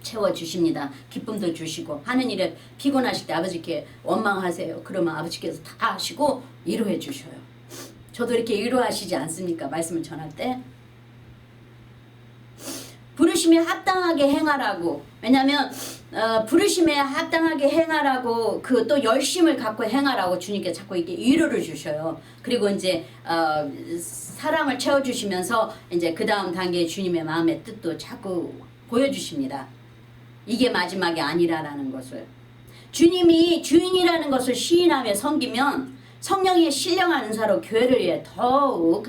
채워주십니다. 기쁨도 주시고 하는 일에 피곤하실 때 아버지께 원망하세요. 그러면 아버지께서 다 하시고 위로해 주셔요. 저도 이렇게 위로하시지 않습니까? 말씀을 전할 때. 부르심에 합당하게 행하라고. 왜냐하면 부르심에 합당하게 행하라고 그 또 열심을 갖고 행하라고 주님께 자꾸 이렇게 위로를 주셔요. 그리고 이제 사랑을 채워주시면서 이제 그 다음 단계에 주님의 마음의 뜻도 자꾸 보여주십니다. 이게 마지막이 아니라라는 것을. 주님이 주인이라는 것을 시인하며 섬기면 성령의 신령한 은사로 교회를 위해 더욱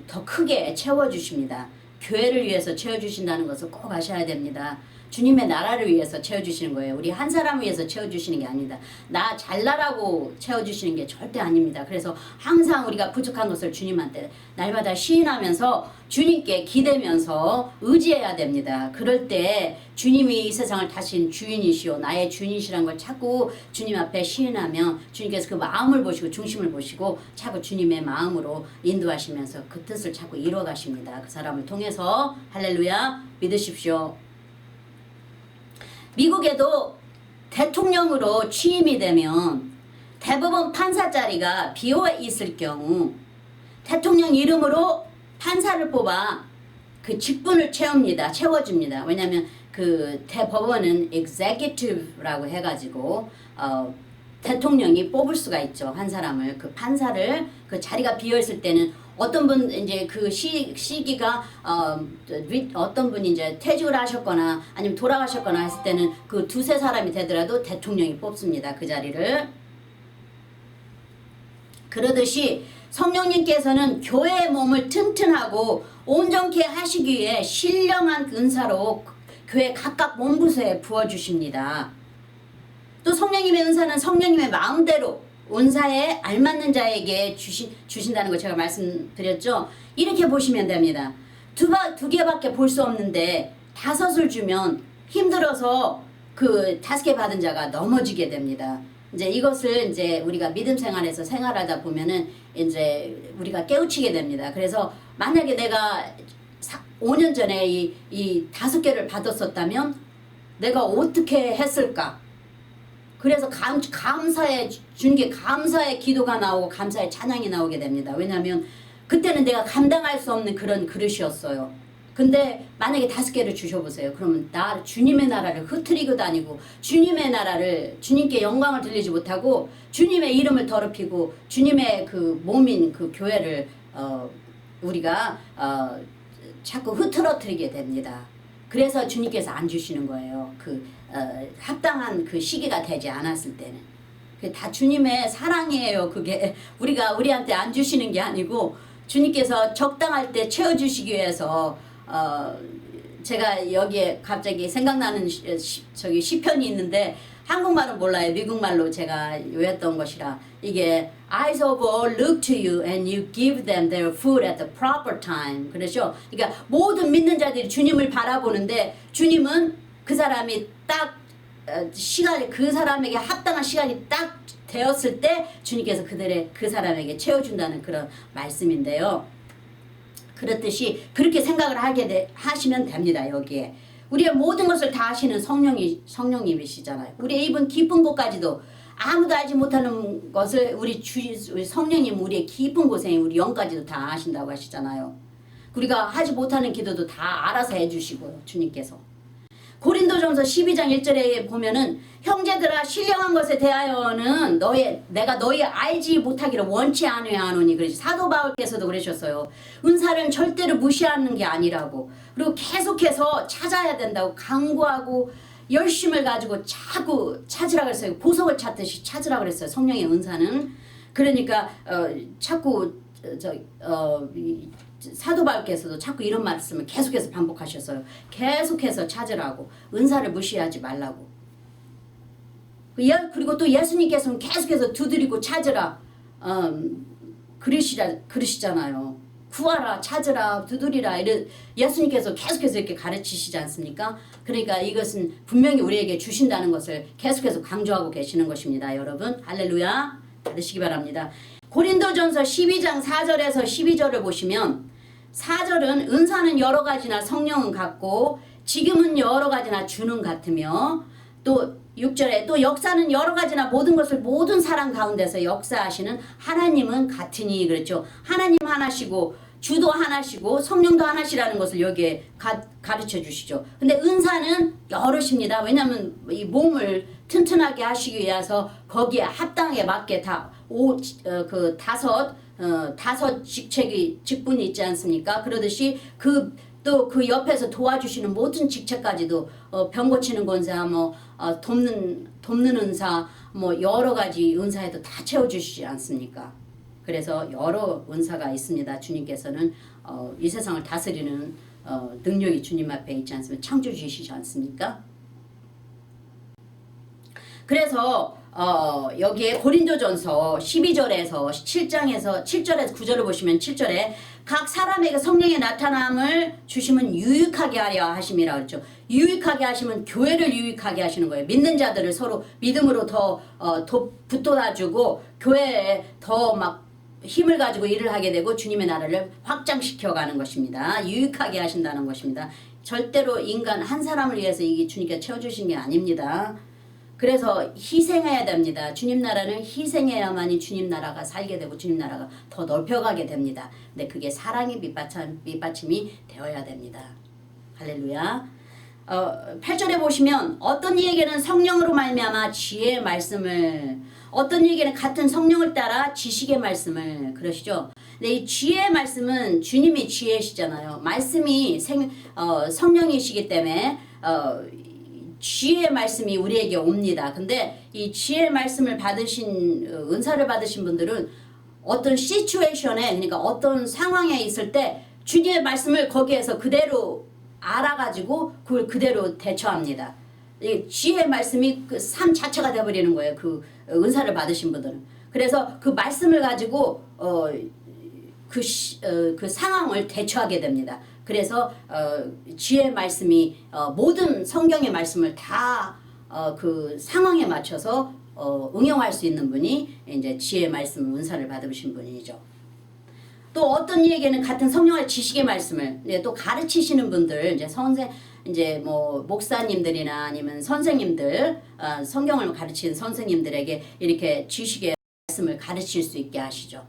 더 크게 채워주십니다. 교회를 위해서 채워주신다는 것을 꼭 아셔야 됩니다. 주님의 나라를 위해서 채워주시는 거예요. 우리 한 사람을 위해서 채워주시는 게 아니다. 나 잘나라고 채워주시는 게 절대 아닙니다. 그래서 항상 우리가 부족한 것을 주님한테 날마다 시인하면서 주님께 기대면서 의지해야 됩니다. 그럴 때 주님이 이 세상을 다신 주인이시오 나의 주인이시란 걸 자꾸 주님 앞에 시인하면 주님께서 그 마음을 보시고 중심을 보시고 자꾸 주님의 마음으로 인도하시면서 그 뜻을 자꾸 이뤄가십니다. 그 사람을 통해서. 할렐루야. 믿으십시오. 미국에도 대통령으로 취임이 되면 대법원 판사 자리가 비어 있을 경우 대통령 이름으로 판사를 뽑아 그 직분을 채워줍니다. 왜냐하면 그 대법원은 executive라고 해가지고 대통령이 뽑을 수가 있죠. 한 사람을 그 판사를 그 자리가 비어 있을 때는 어떤 분 이제 그 시기가 어떤 분이 이제 퇴직을 하셨거나 아니면 돌아가셨거나 했을 때는 그 두세 사람이 되더라도 대통령이 뽑습니다. 그 자리를. 그러듯이 성령님께서는 교회의 몸을 튼튼하고 온전케 하시기 위해 신령한 은사로 교회 각각 몸부서에 부어주십니다. 또 성령님의 은사는 성령님의 마음대로 은사에 알맞는 자에게 주신다는 거 제가 말씀드렸죠. 이렇게 보시면 됩니다. 두 개밖에 볼 수 없는데 5을 주면 힘들어서 그 5개 받은 자가 넘어지게 됩니다. 이제 이것을 이제 우리가 믿음 생활에서 생활하다 보면은 이제 우리가 깨우치게 됩니다. 그래서 만약에 내가 5년 전에 이 5개를 받았었다면 내가 어떻게 했을까? 그래서 감사의 주님께 감사의 기도가 나오고 감사의 찬양이 나오게 됩니다. 왜냐하면 그때는 내가 감당할 수 없는 그런 그릇이었어요. 근데 만약에 5개를 주셔보세요. 그러면 주님의 나라를 흐트리고 다니고 주님의 나라를 주님께 영광을 들리지 못하고 주님의 이름을 더럽히고 주님의 그 몸인 그 교회를 우리가 자꾸 흐트러뜨리게 됩니다. 그래서 주님께서 안 주시는 거예요. 합당한 그 시기가 되지 않았을 때는. 다 주님의 사랑이에요. 그게 우리한테 안 주시는 게 아니고 주님께서 적당할 때 채워주시기 위해서 제가 여기에 갑자기 생각나는 시편이 있는데 한국말은 몰라요. 미국말로 제가 외웠던 것이라 이게 Eyes of all look to you and you give them their food at the proper time. 그렇죠? 그러니까 모든 믿는 자들이 주님을 바라보는데 주님은 그 사람이 딱 그 사람에게 합당한 시간이 딱 되었을 때 주님께서 그 사람에게 채워준다는 그런 말씀인데요. 그렇듯이 그렇게 생각을 하시면 됩니다. 여기에 우리의 모든 것을 다 아시는 성령님이시잖아요. 우리의 입은 깊은 곳까지도 아무도 알지 못하는 것을 우리 성령님 우리의 깊은 곳에 우리 영까지도 다 아신다고 하시잖아요. 우리가 하지 못하는 기도도 다 알아서 해주시고요. 주님께서. 고린도전서 12장 1절에 보면은 형제들아 신령한 것에 대하여는 내가 너희 알지 못하기를 원치 아니하노니 그러시. 사도 바울께서도 그러셨어요. 은사를 절대로 무시하는 게 아니라고. 그리고 계속해서 찾아야 된다고 강구하고 열심을 가지고 자꾸 찾으라 그랬어요. 보석을 찾듯이 찾으라 그랬어요. 성령의 은사는. 그러니까 자꾸 사도 바울께서도 자꾸 이런 말씀을 계속해서 반복하셨어요. 계속해서 찾으라고. 은사를 무시하지 말라고. 그리고 또 예수님께서는 계속해서 두드리고 찾으라 그러시잖아요. 구하라 찾으라 두드리라 예수님께서 계속해서 이렇게 가르치시지 않습니까? 그러니까 이것은 분명히 우리에게 주신다는 것을 계속해서 강조하고 계시는 것입니다. 여러분 할렐루야 받으시기 바랍니다. 고린도전서 12장 4절에서 12절을 보시면 4절은 은사는 여러 가지나 성령은 같고 지금은 여러 가지나 주는 같으며 또 6절에 또 역사는 여러 가지나 모든 것을 모든 사람 가운데서 역사하시는 하나님은 같으니 그랬죠. 하나님 하나시고 주도 하나시고 성령도 하나시라는 것을 여기에 가르쳐 주시죠. 근데 은사는 여럿입니다. 왜냐하면 이 몸을 튼튼하게 하시기 위해서 거기에 합당에 맞게 다섯 직분이 있지 않습니까? 그러듯이 또 그 옆에서 도와주시는 모든 직책까지도 병 고치는 권사, 돕는 은사, 여러 가지 은사에도 다 채워주시지 않습니까? 그래서 여러 은사가 있습니다. 주님께서는 이 세상을 다스리는 능력이 주님 앞에 있지 않습니까? 창조주시지 않습니까? 그래서 여기에 고린도전서 12절에서 7절에서 9절을 보시면 7절에 각 사람에게 성령의 나타남을 주시면 유익하게 하려 하심이라 그랬죠. 유익하게 하시면 교회를 유익하게 하시는 거예요. 믿는 자들을 서로 믿음으로 더 붙돋아주고 교회에 더 막 힘을 가지고 일을 하게 되고 주님의 나라를 확장시켜 가는 것입니다. 유익하게 하신다는 것입니다. 절대로 인간 한 사람을 위해서 이게 주님께 채워주신 게 아닙니다. 그래서 희생해야 됩니다. 주님 나라는 희생해야만이 주님 나라가 살게 되고 주님 나라가 더 넓혀가게 됩니다. 근데 그게 사랑의 밑받침이 되어야 됩니다. 할렐루야. 8절에 보시면 어떤 이에게는 성령으로 말미암아 지혜의 말씀을, 어떤 이에게는 같은 성령을 따라 지식의 말씀을, 그러시죠. 근데 이 지혜의 말씀은 주님이 지혜시잖아요. 말씀이 성령이시기 때문에 지혜의 말씀이 우리에게 옵니다. 근데 이 지혜의 말씀을 받으신 은사를 받으신 분들은 어떤 시츄에이션에, 그러니까 어떤 상황에 있을 때 주님의 말씀을 거기에서 그대로 알아가지고 그걸 그대로 대처합니다. 이 지혜의 말씀이 그 삶 자체가 되어버리는 거예요. 그 은사를 받으신 분들은. 그래서 그 말씀을 가지고 그 상황을 대처하게 됩니다. 그래서 지혜의 말씀이 모든 성경의 말씀을 다 그 상황에 맞춰서 응용할 수 있는 분이 이제 지혜의 말씀 은사를 받으신 분이죠. 또 어떤 이에게는 같은 성령의 지식의 말씀을 또 가르치시는 분들, 이제 목사님들이나 아니면 선생님들, 성경을 가르치는 선생님들에게 이렇게 지식의 말씀을 가르칠 수 있게 하시죠.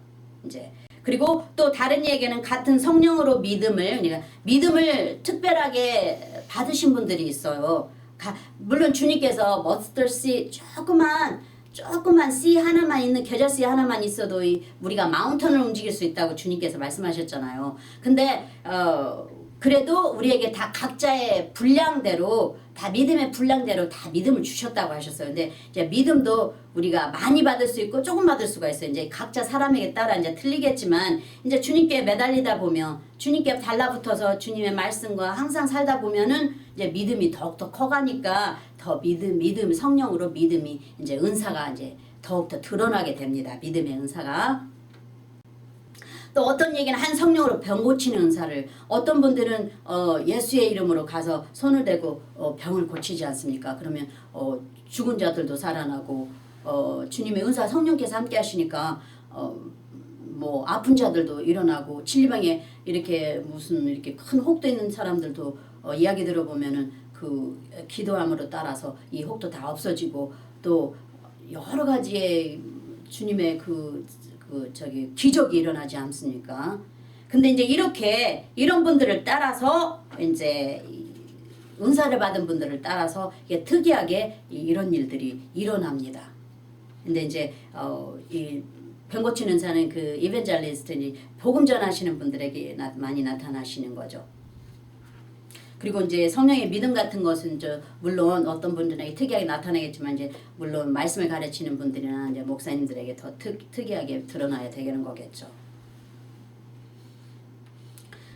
이제 그리고 또 다른 이에게는 같은 성령으로 믿음을 특별하게 받으신 분들이 있어요. 물론 주님께서 머스터드 씨 조그만 씨 하나만 있는 계절 씨 하나만 있어도 우리가 마운틴을 움직일 수 있다고 주님께서 말씀하셨잖아요. 근데 그래도 우리에게 다 각자의 분량대로, 다 믿음의 분량대로 다 믿음을 주셨다고 하셨어요. 근데 이제 믿음도 우리가 많이 받을 수 있고 조금 받을 수가 있어요. 이제 각자 사람에게 따라 이제 틀리겠지만, 이제 주님께 매달리다 보면, 주님께 달라붙어서 주님의 말씀과 항상 살다 보면은 이제 믿음이 더욱더 커가니까 더 믿음 성령으로 믿음이 이제 은사가 이제 더욱더 드러나게 됩니다. 믿음의 은사가. 또 어떤 얘기는 한 성령으로 병 고치는 은사를, 어떤 분들은 예수의 이름으로 가서 손을 대고 병을 고치지 않습니까? 그러면 죽은 자들도 살아나고 주님의 은사 성령께서 함께 하시니까 아픈 자들도 일어나고, 진리방에 이렇게 큰 혹도 있는 사람들도 이야기 들어보면은 그 기도함으로 따라서 이 혹도 다 없어지고, 또 여러 가지의 주님의 기적이 일어나지 않습니까? 근데 이제 이런 분들을 따라서, 이제 은사를 받은 분들을 따라서 이게 특이하게 이런 일들이 일어납니다. 근데 이제 이 병 고치는 은사는 그 이벤젤리스트니 복음 전하시는 분들에게 많이 나타나시는 거죠. 그리고 이제 성령의 믿음 같은 것은 물론 어떤 분들에게 특이하게 나타나겠지만, 이제 물론 말씀을 가르치는 분들이나 이제 목사님들에게 더 특이하게 드러나야 되는 거겠죠.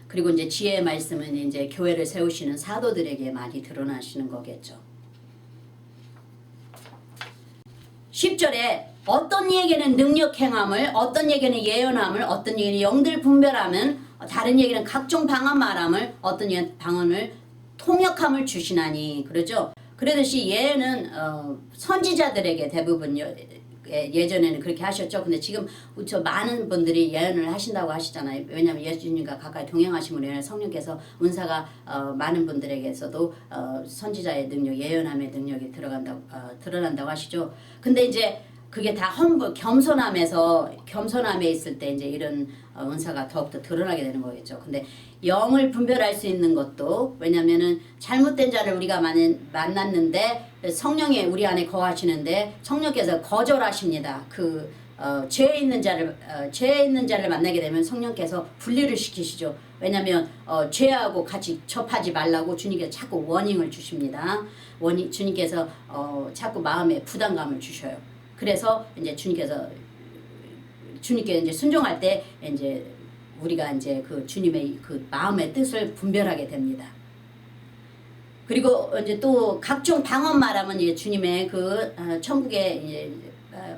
그리고 이제 지혜의 말씀은 이제 교회를 세우시는 사도들에게 많이 드러나시는 거겠죠. 10절에 어떤 이에게는 능력 행함을, 어떤 이에게는 예언함을, 어떤 이에게는 영들 분별함은, 다른 얘기는 각종 방언 말함을, 어떤 얘기는 방언을 통역함을 주시나니, 그러죠. 그러듯이 예는 선지자들에게 대부분 예전에는 그렇게 하셨죠. 근데 지금 저 많은 분들이 예언을 하신다고 하시잖아요. 왜냐하면 예수님과 가까이 동행하심으로 인해 성령께서 은사가 많은 분들에게서도 선지자의 능력, 예언함의 능력이 드러난다고 하시죠. 근데 이제 그게 다 겸손함에 있을 때 이제 이런 은사가 더욱더 드러나게 되는 거겠죠. 근데 영을 분별할 수 있는 것도, 왜냐면은 잘못된 자를 우리가 만났는데 성령이 우리 안에 거하시는데 성령께서 거절하십니다. 죄 있는 자를 만나게 되면 성령께서 분리를 시키시죠. 왜냐면 죄하고 같이 접하지 말라고 주님께서 자꾸 워닝을 주십니다. 주님께서 자꾸 마음에 부담감을 주셔요. 그래서 이제 주님께 이제 순종할 때 이제 우리가 이제 그 주님의 그 마음의 뜻을 분별하게 됩니다. 그리고 이제 또 각종 방언 말하면 이제 주님의 그 천국의 이제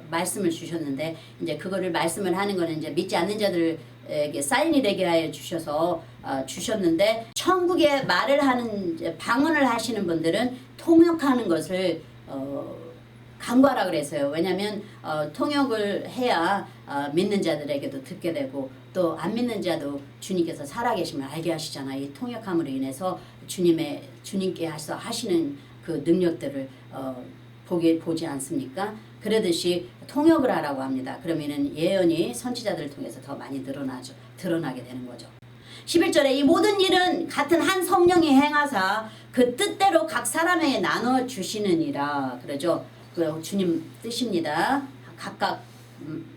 말씀을 주셨는데, 이제 그거를 말씀을 하는 거는 이제 믿지 않는 자들에게 사인이 되게 하여 주셨는데, 천국의 말을 하는 방언을 하시는 분들은 통역하는 것을 간과하라 그랬어요. 왜냐하면 통역을 해야 믿는 자들에게도 듣게 되고 또 안 믿는 자도 주님께서 살아계심을 알게 하시잖아요. 이 통역함으로 인해서 주님께 하시는 그 능력들을 보지 않습니까? 그러듯이 통역을 하라고 합니다. 그러면은 예언이 선지자들을 통해서 더 많이 드러나게 되는 거죠. 11절에 이 모든 일은 같은 한 성령이 행하사 그 뜻대로 각 사람에게 나눠 주시느니라 그러죠. 그 주님 뜻입니다. 각각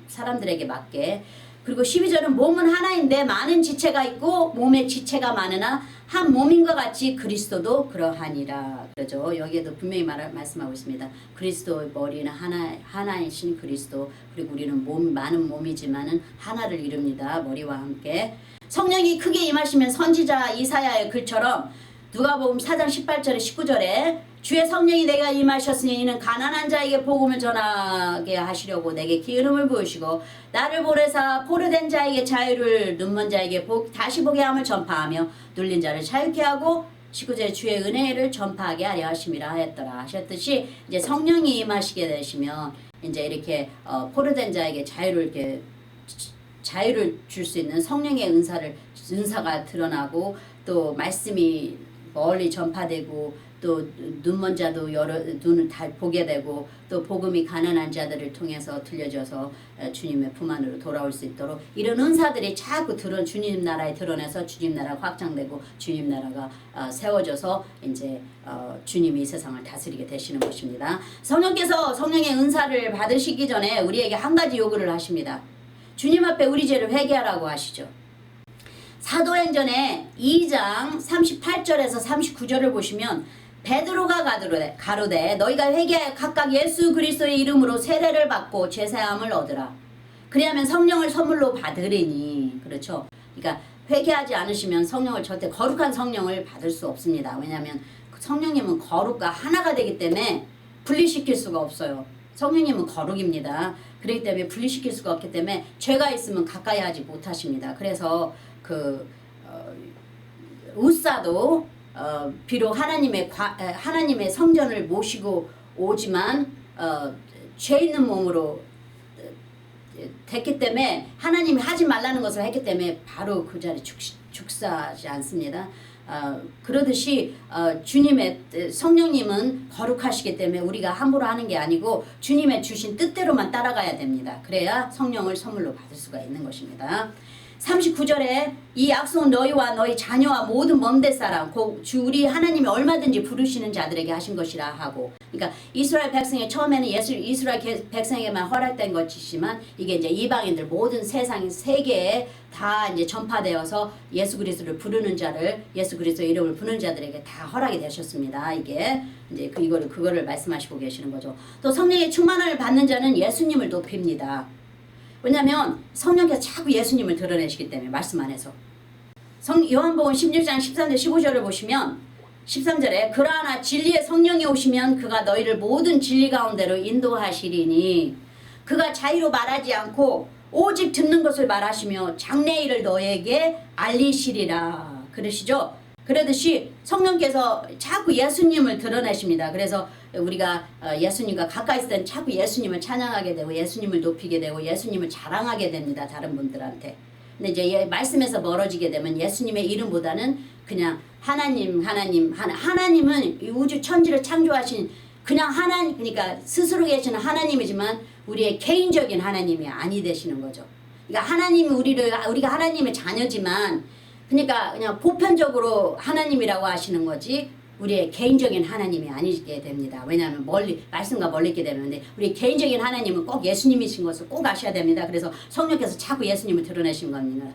사람들에게 맞게. 그리고 12절은 몸은 하나인데 많은 지체가 있고 몸에 지체가 많으나 한 몸인 것 같이 그리스도도 그러하니라 그러죠. 여기에도 분명히 말씀하고 있습니다. 그리스도의 머리는 하나이신 그리스도, 그리고 우리는 많은 몸이지만은 하나를 이룹니다. 머리와 함께. 성령이 크게 임하시면 선지자 이사야의 글처럼 누가복음 4장 18절에 19절에 주의 성령이 내가 임하셨으니 이는 가난한 자에게 복음을 전하게 하시려고 내게 기름을 부으시고 나를 보내사 포로된 자에게 자유를, 눈먼 자에게 다시 보게 함을 전파하며 눌린 자를 자유케 하고 19절에 주의 은혜를 전파하게 하려 하심이라 하였더라 하셨듯이, 이제 성령이 임하시게 되시면 이제 이렇게 포로된 자에게 자유를 줄 수 있는 성령의 은사가 드러나고 또 말씀이 멀리 전파되고 또 눈먼 자도 눈을 다 보게 되고 또 복음이 가난한 자들을 통해서 들려져서 주님의 품 안으로 돌아올 수 있도록 이런 은사들이 자꾸 주님 나라에 드러내서 주님 나라가 확장되고 주님 나라가 세워져서 이제 주님이 이 세상을 다스리게 되시는 것입니다. 성령께서 성령의 은사를 받으시기 전에 우리에게 한 가지 요구를 하십니다. 주님 앞에 우리 죄를 회개하라고 하시죠. 사도행전에 2장 38절에서 39절을 보시면 베드로가 가로되 너희가 회개하여 각각 예수 그리스도의 이름으로 세례를 받고 죄사함을 얻으라. 그리하면 성령을 선물로 받으리니. 그렇죠. 그러니까 회개하지 않으시면 성령을 절대 거룩한 성령을 받을 수 없습니다. 왜냐하면 성령님은 거룩과 하나가 되기 때문에 분리시킬 수가 없어요. 성령님은 거룩입니다. 그렇기 때문에 분리시킬 수가 없기 때문에 죄가 있으면 가까이 하지 못하십니다. 그래서 우사도 비록 하나님의 성전을 모시고 오지만 죄 있는 몸으로 됐기 때문에 하나님이 하지 말라는 것을 했기 때문에 바로 그 자리에 죽사하지 않습니다. 그러듯이 주님의 성령님은 거룩하시기 때문에 우리가 함부로 하는 게 아니고 주님의 주신 뜻대로만 따라가야 됩니다. 그래야 성령을 선물로 받을 수가 있는 것입니다. 39절에 이 약속은 너희와 너희 자녀와 모든 먼데 사람 우리 하나님이 얼마든지 부르시는 자들에게 하신 것이라 하고, 그러니까 이스라엘 백성이 처음에는 이스라엘 백성에게만 허락된 것이지만 이게 이제 이방인들 모든 세상 세계에 다 이제 전파되어서 예수 그리스도를 부르는 자를, 예수 그리스도의 이름을 부르는 자들에게 다 허락이 되셨습니다. 이게 이제 그거를 말씀하시고 계시는 거죠. 또 성령의 충만을 받는 자는 예수님을 높입니다. 왜냐하면 성령께서 자꾸 예수님을 드러내시기 때문에 말씀 안에서. 요한복음 16장 13절 15절을 보시면 13절에 그러나 진리의 성령이 오시면 그가 너희를 모든 진리 가운데로 인도하시리니 그가 자유로 말하지 않고 오직 듣는 것을 말하시며 장래 일을 너에게 알리시리라 그러시죠. 그러듯이 성령께서 자꾸 예수님을 드러내십니다. 그래서 우리가 예수님과 가까이 있을 때는 자꾸 예수님을 찬양하게 되고 예수님을 높이게 되고 예수님을 자랑하게 됩니다. 다른 분들한테. 근데 이제 말씀에서 멀어지게 되면 예수님의 이름보다는 그냥 하나님은 이 우주 천지를 창조하신 그냥 하나님, 그러니까 스스로 계시는 하나님이지만 우리의 개인적인 하나님이 아니 되시는 거죠. 그러니까 하나님이 우리가 하나님의 자녀지만 그러니까 그냥 보편적으로 하나님이라고 하시는 거지 우리의 개인적인 하나님이 아니게 됩니다. 왜냐하면 말씀과 멀리 있게 되면 우리 개인적인 하나님은 꼭 예수님이신 것을 꼭 아셔야 됩니다. 그래서 성령께서 자꾸 예수님을 드러내시는 겁니다.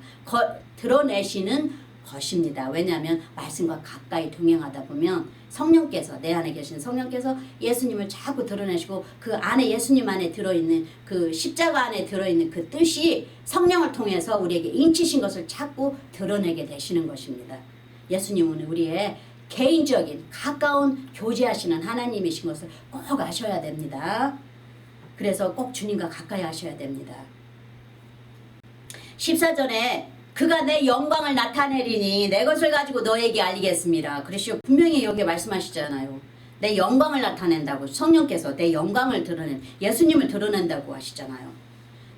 드러내시는 것입니다. 왜냐하면 말씀과 가까이 동행하다 보면 성령께서 내 안에 계신 성령께서 예수님을 자꾸 드러내시고 그 안에 예수님 안에 들어있는 그 십자가 안에 들어있는 그 뜻이 성령을 통해서 우리에게 인치신 것을 자꾸 드러내게 되시는 것입니다. 예수님은 우리의 개인적인 가까운 교제하시는 하나님이신 것을 꼭 아셔야 됩니다. 그래서 꼭 주님과 가까이 하셔야 됩니다. 14절에 그가 내 영광을 나타내리니 내 것을 가지고 너에게 알리겠습니다. 그러시오. 분명히 여기 말씀하시잖아요. 내 영광을 나타낸다고 성령께서 내 영광을 드러낸 예수님을 드러낸다고 하시잖아요.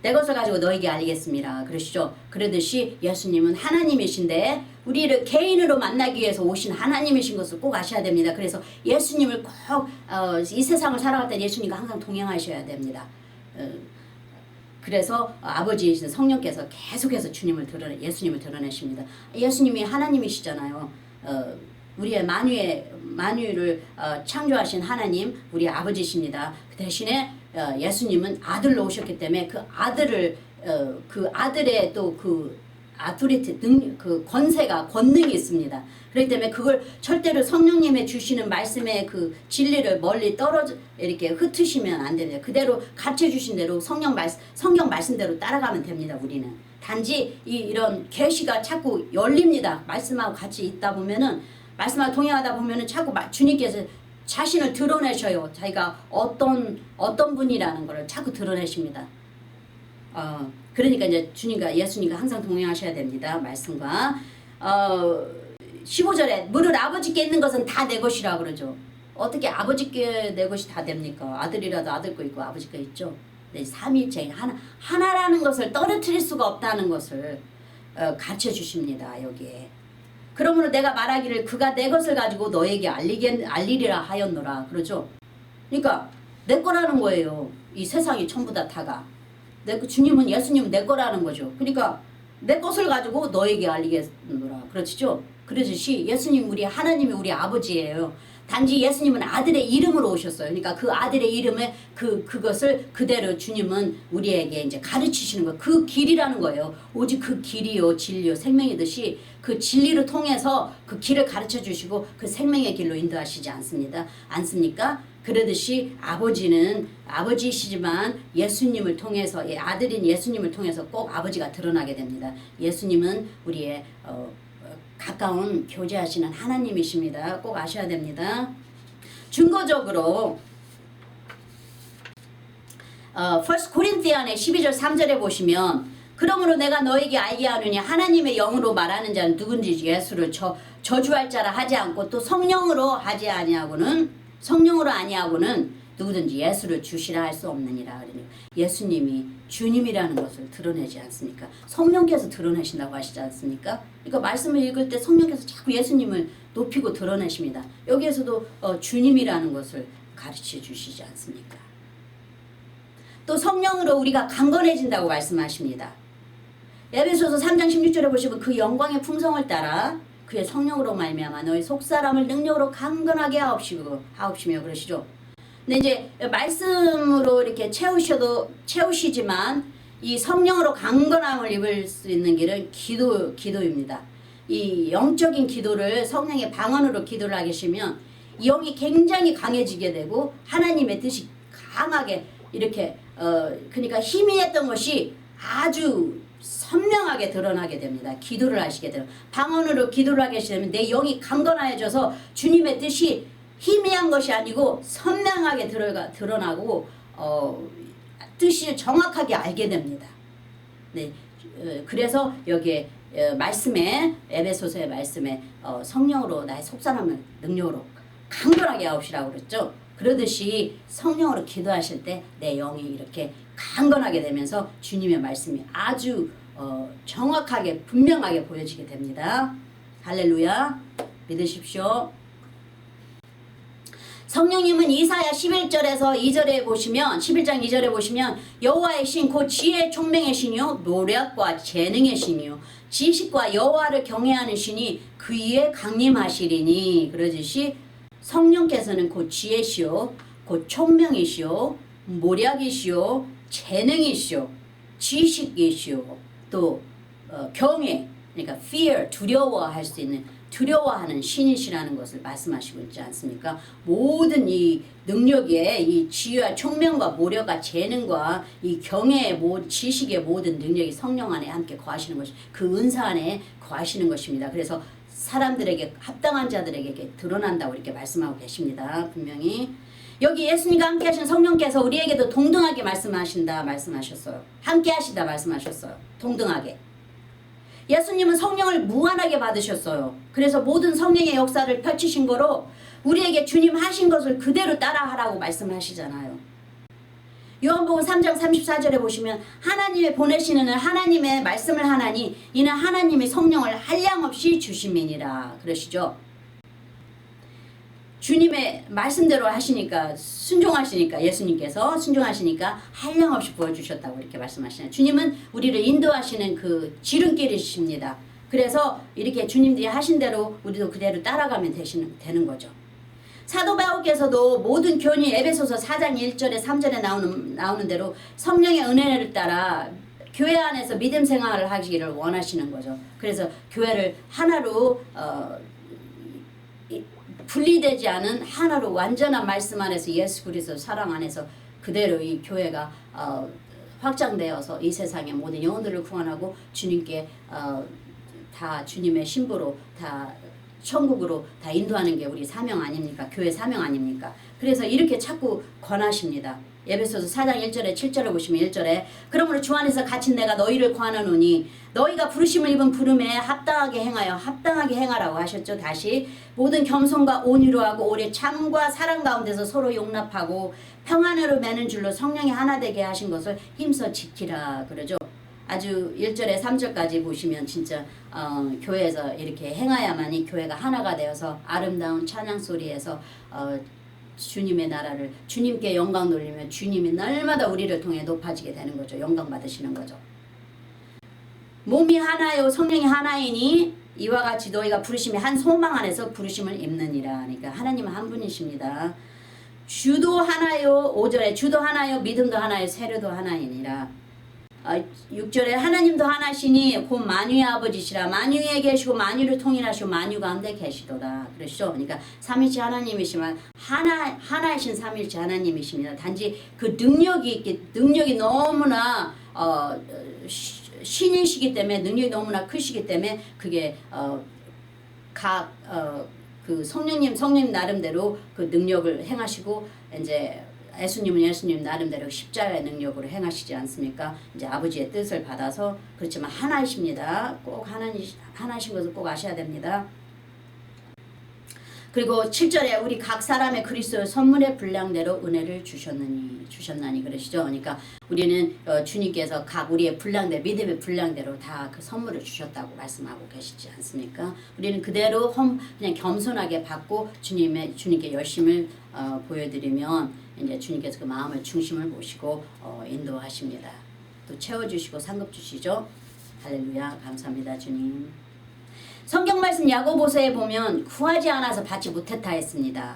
내 것을 가지고 너에게 알리겠습니다. 그러시죠. 그러듯이 예수님은 하나님이신데 우리를 개인으로 만나기 위해서 오신 하나님이신 것을 꼭 아셔야 됩니다. 그래서 예수님을 꼭 이 세상을 살아갈 때 예수님과 항상 동행하셔야 됩니다. 그래서 아버지이신 성령께서 계속해서 예수님을 드러내십니다. 예수님이 하나님이시잖아요. 우리의 만유를 창조하신 하나님, 우리 아버지십니다. 그 대신에 예수님은 아들로 오셨기 때문에 그 아들의 또 그 아토리티 그 권능이 있습니다. 그렇기 때문에 그걸 절대로 성령님의 주시는 말씀의 그 진리를 멀리 이렇게 흩으시면 안 됩니다. 그대로 가르쳐 주신 대로 성경 말씀대로 따라가면 됩니다. 우리는 단지 이런 계시가 자꾸 열립니다. 말씀하고 같이 있다 보면은 말씀하고 동행하다 보면은 자꾸 주님께서 자신을 드러내셔요. 자기가 어떤 분이라는 것을 자꾸 드러내십니다. 그러니까 이제 주님과 예수님과 항상 동행하셔야 됩니다. 말씀과 15절에 무릇 아버지께 있는 것은 다 내 것이라 그러죠. 어떻게 아버지께 내 것이 다 됩니까? 아들이라도 아들 거 있고 아버지 거 있죠. 네, 삼위일체 하나라는 것을 떨어뜨릴 수가 없다는 것을 가르쳐 주십니다. 여기에. 그러므로 내가 말하기를 그가 내 것을 가지고 너에게 알리리라 하였노라. 그러죠. 그러니까 내 거라는 거예요. 이 세상이 전부 다가. 주님은 예수님은 내 거라는 거죠. 그러니까 내 것을 가지고 너에게 알리겠노라. 그렇죠. 그러듯이 예수님 하나님이 우리 아버지예요. 단지 예수님은 아들의 이름으로 오셨어요. 그러니까 그 아들의 이름에 그것을 그대로 주님은 우리에게 이제 가르치시는 거예요. 그 길이라는 거예요. 오직 그 길이요 진리요 생명이듯이 그 진리를 통해서 그 길을 가르쳐 주시고 그 생명의 길로 인도하시지 않습니까? 그러듯이 아버지는 아버지시지만 예수님을 통해서 아들인 예수님을 통해서 꼭 아버지가 드러나게 됩니다. 예수님은 우리의 가까운 교제하시는 하나님이십니다. 꼭 아셔야 됩니다. 증거적으로 1 고린티안의 12절 3절에 보시면 그러므로 내가 너에게 알게 하느니 하나님의 영으로 말하는 자는 누군지 예수를 저주할 자라 하지 않고 또 성령으로 아니하고는 누구든지 예수를 주시라 할 수 없느니라. 예수님이 주님이라는 것을 드러내지 않습니까? 성령께서 드러내신다고 하시지 않습니까? 그러니까 말씀을 읽을 때 성령께서 자꾸 예수님을 높이고 드러내십니다. 여기에서도 주님이라는 것을 가르쳐 주시지 않습니까? 또 성령으로 우리가 강건해진다고 말씀하십니다. 에베소서 3장 16절에 보시면 그 영광의 풍성을 따라 그의 성령으로 말미암아 너희 속사람을 능력으로 강건하게 하옵시며 그러시죠. 근데 이제 말씀으로 이렇게 채우시지만 이 성령으로 강건함을 입을 수 있는 길은 기도입니다. 이 영적인 기도를 성령의 방언으로 기도를 하게 하시면 이 영이 굉장히 강해지게 되고 하나님의 뜻이 강하게 이렇게 그러니까 희미했던 것이 아주 선명하게 드러나게 됩니다. 기도를 하시게 되면 방언으로 기도를 하게 되면 내 영이 강건해져서 주님의 뜻이 희미한 것이 아니고 선명하게 드러나고 뜻을 정확하게 알게 됩니다. 네, 그래서 여기에 말씀에 에베소서의 말씀에 성령으로 나의 속사람을 능력으로 강건하게 하옵시라고 그랬죠. 그러듯이 성령으로 기도하실 때 내 영이 이렇게 강건하게 되면서 주님의 말씀이 아주 정확하게 분명하게 보여지게 됩니다. 할렐루야. 믿으십시오. 성령님은 이사야 11절에서 2절에 보시면 11장 2절에 보시면 여호와의 신 곧 지혜의 총명의 신이요 노력과 재능의 신이요 지식과 여호와를 경외하는 신이 그 위에 강림하시리니 그러듯이 성령께서는 곧 지혜시요 곧 총명이시요 모략이시요 재능이시요 지식이시요 또 경외 그러니까 fear 두려워할 수 있는 두려워하는 신이시라는 것을 말씀하시고 있지 않습니까? 모든 이 능력의 이 지혜와 총명과 모력과 재능과 이 경외의 지식의 모든 능력이 성령 안에 함께 거하시는 것이 그 은사 안에 거하시는 것입니다. 그래서 사람들에게 합당한 자들에게 드러난다고 이렇게 말씀하고 계십니다. 분명히 여기 예수님과 함께 하신 성령께서 우리에게도 동등하게 말씀하신다 말씀하셨어요. 함께 하시다 말씀하셨어요. 동등하게. 예수님은 성령을 무한하게 받으셨어요. 그래서 모든 성령의 역사를 펼치신 거로 우리에게 주님 하신 것을 그대로 따라하라고 말씀하시잖아요. 요한복음 3장 34절에 보시면 하나님의 보내시는 하나님의 말씀을 하나니 이는 하나님의 성령을 한량없이 주심이니라 그러시죠. 주님의 말씀대로 하시니까 순종하시니까 예수님께서 순종하시니까 한량없이 부어주셨다고 이렇게 말씀하시네요. 주님은 우리를 인도하시는 그 지름길이십니다. 그래서 이렇게 주님들이 하신 대로 우리도 그대로 따라가면 되는 거죠. 사도 바울께서도 모든 교훈이 에베소서 4장 1절에 3절에 나오는 대로 성령의 은혜를 따라 교회 안에서 믿음 생활을 하기를 원하시는 거죠. 그래서 교회를 하나로 분리되지 않은 하나로 완전한 말씀 안에서 예수 그리스도 사랑 안에서 그대로 이 교회가 확장되어서 이 세상의 모든 영혼들을 구원하고 주님께 다 주님의 신부로 다 천국으로 다 인도하는 게 우리 사명 아닙니까? 교회 사명 아닙니까? 그래서 이렇게 자꾸 권하십니다. 에베소서 4장 1절에 7절을 보시면 1절에 그러므로 주 안에서 갇힌 내가 너희를 권하노니 너희가 부르심을 입은 부름에 합당하게 행하여 합당하게 행하라고 하셨죠. 다시 모든 겸손과 온유로 하고 오래 참과 사랑 가운데서 서로 용납하고 평안으로 매는 줄로 성령이 하나 되게 하신 것을 힘써 지키라 그러죠. 아주 1절에 3절까지 보시면 진짜 교회에서 이렇게 행하야만이 교회가 하나가 되어서 아름다운 찬양 소리에서 주님의 나라를 주님께 영광 돌리며 주님이 날마다 우리를 통해 높아지게 되는 거죠. 영광 받으시는 거죠. 몸이 하나요 성령이 하나이니 이와 같이 너희가 부르심이 한 소망 안에서 부르심을 입느니라. 그러니까 하나님은 한 분이십니다. 주도 하나요 5절에 주도 하나요 믿음도 하나요 세례도 하나이니라. 6절에 하나님도 하나시니 곧 만유의 아버지시라. 만유에 계시고 만유를 통일하시고 만유 가운데 계시도다. 그러시죠. 그러니까 삼위일체 하나님이시면 하나이신 삼위일체 하나님이십니다. 단지 그 능력이 너무나 신이시기 때문에 능력이 너무나 크시기 때문에 그게 그 성령님 나름대로 그 능력을 행하시고 이제 예수님 나름대로 십자가의 능력으로 행하시지 않습니까? 이제 아버지의 뜻을 받아서 그렇지만 하나이십니다. 꼭 하나이신 것을 꼭 아셔야 됩니다. 그리고 7절에 우리 각 사람의 그리스도의 선물의 분량대로 은혜를 주셨나니 그러시죠. 그러니까 우리는 주님께서 각 우리의 분량대로 믿음의 분량대로 다 그 선물을 주셨다고 말씀하고 계시지 않습니까? 우리는 그대로 그냥 겸손하게 받고 주님께 열심을 보여드리면 이제 주님께서 그 마음의 중심을 보시고 인도하십니다. 또 채워주시고 상급 주시죠. 할렐루야. 감사합니다 주님. 성경 말씀 야고보서에 보면 구하지 않아서 받지 못했다 했습니다.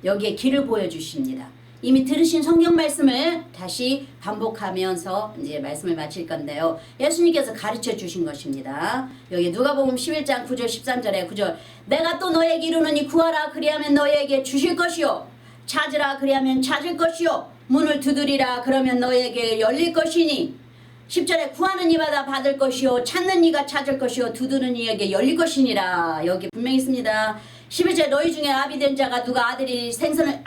여기에 길을 보여주십니다. 이미 들으신 성경 말씀을 다시 반복하면서 이제 말씀을 마칠 건데요. 예수님께서 가르쳐 주신 것입니다. 여기 누가복음 11장 9절 13절에 9절 내가 또 너에게 이르노니 구하라 그리하면 너에게 주실 것이요 찾으라 그리하면 찾을 것이요 문을 두드리라 그러면 너에게 열릴 것이니 10절에 구하는 이마다 받을 것이요 찾는 이가 찾을 것이요 두드리는 이에게 열릴 것이니라. 여기 분명히 있습니다. 11절 너희 중에 아비 된 자가 누가 아들이 생선을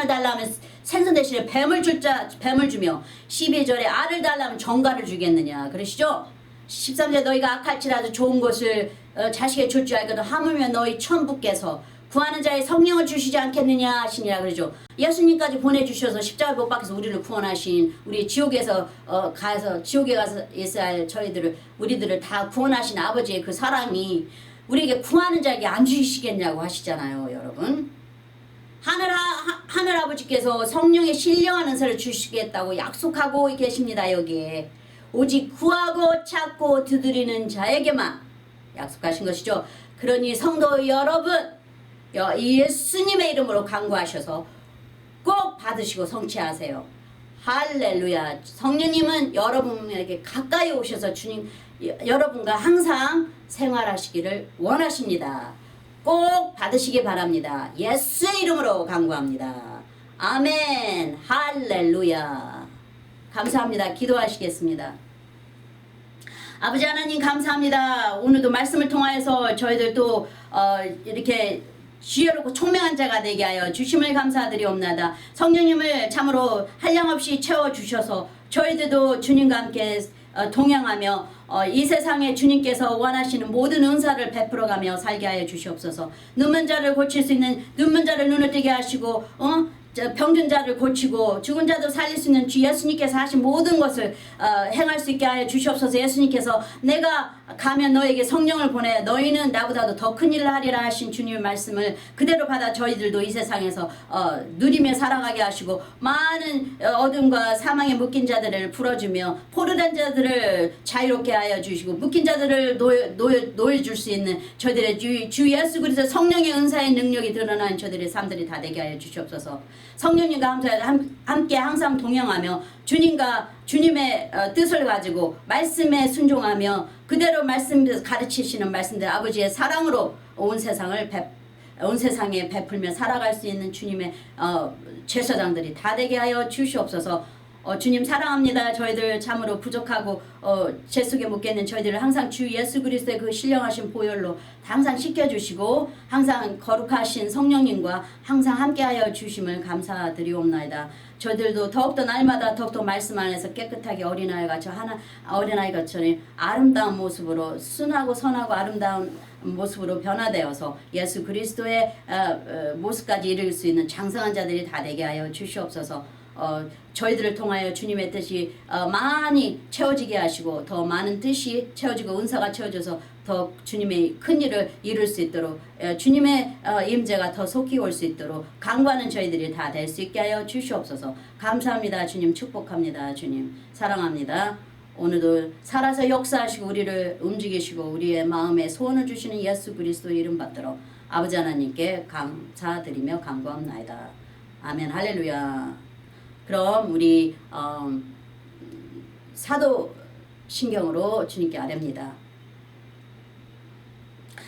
달라 하면 생선 대신에 뱀을 주며 12절에 알을 달라 하면 정갈을 주겠느냐 그러시죠. 13절 너희가 악할지라도 좋은 것을 자식에게 줄 줄 알거든 하물며 너희 천부께서 구하는 자의 성령을 주시지 않겠느냐 하시니라 그러죠. 예수님까지 보내주셔서 십자가 못 박혀서 우리를 구원하신, 우리 지옥에서 가서 지옥에 가서 있어야 할 우리들을 다 구원하신 아버지의 그 사랑이 우리에게 구하는 자에게 안 주시겠냐고 하시잖아요, 여러분. 하늘 아버지께서 성령의 신령한 은사를 주시겠다고 약속하고 계십니다. 여기에 오직 구하고 찾고 두드리는 자에게만 약속하신 것이죠. 그러니 성도 여러분, 예수님의 이름으로 간구하셔서 꼭 받으시고 성취하세요. 할렐루야. 성령님은 여러분에게 가까이 오셔서 여러분과 항상 생활하시기를 원하십니다. 꼭 받으시기 바랍니다. 예수의 이름으로 간구합니다. 아멘. 할렐루야. 감사합니다. 기도하시겠습니다. 아버지 하나님 감사합니다. 오늘도 말씀을 통하여서 저희들 또 이렇게 지혜롭고 총명한 자가 되게 하여 주심을 감사드리옵나이다. 성령님을 참으로 한량없이 채워주셔서 저희들도 주님과 함께 동행하며 이 세상에 주님께서 원하시는 모든 은사를 베풀어가며 살게 하여 주시옵소서. 눈먼 자를 고칠 수 있는 눈먼 자를 눈을 뜨게 하시고 병든 자를 고치고 죽은 자도 살릴 수 있는 주 예수님께서 하신 모든 것을 행할 수 있게 하여 주시옵소서. 예수님께서 내가 가면 너에게 성령을 보내 너희는 나보다도 더 큰 일을 하리라 하신 주님의 말씀을 그대로 받아 저희들도 이 세상에서 누리며 살아가게 하시고 많은 어둠과 사망에 묶인 자들을 풀어주며 포르단 자들을 자유롭게 하여 주시고 묶인 자들을 놓여줄 수 있는 저희들의 주 예수 그리스도 성령의 은사의 능력이 드러나는 저희들의 삶들이 다 되게 하여 주시옵소서. 성령님과 함께 항상 동행하며 주님의 뜻을 가지고 말씀에 순종하며 그대로 말씀에서 가르치시는 말씀들 아버지의 사랑으로 온 세상에 베풀며 살아갈 수 있는 주님의 제사장들이 다 되게 하여 주시옵소서. 주님 사랑합니다. 저희들 참으로 부족하고 제 속에 묻겠는 저희들을 항상 주 예수 그리스도의 그 신령하신 보혈로 항상 씻겨주시고 항상 거룩하신 성령님과 항상 함께하여 주심을 감사드리옵나이다. 저희들도 더욱더 날마다 더욱더 말씀 안에서 깨끗하게 어린아이같이 아름다운 모습으로 순하고 선하고 아름다운 모습으로 변화되어서 예수 그리스도의 모습까지 이룰 수 있는 장성한 자들이 다 되게 하여 주시옵소서. 저희들을 통하여 주님의 뜻이 많이 채워지게 하시고 더 많은 뜻이 채워지고 은사가 채워져서 더 주님의 큰 일을 이룰 수 있도록 주님의 임재가 더 속히 올 수 있도록 간구하는 저희들이 다 될 수 있게 하여 주시옵소서. 감사합니다. 주님 축복합니다. 주님 사랑합니다. 오늘도 살아서 역사하시고 우리를 움직이시고 우리의 마음에 소원을 주시는 예수 그리스도 이름 받들어 아버지 하나님께 감사드리며 간구합나이다. 아멘. 할렐루야. 그럼 우리 사도신경으로 주님께 아뢰입니다.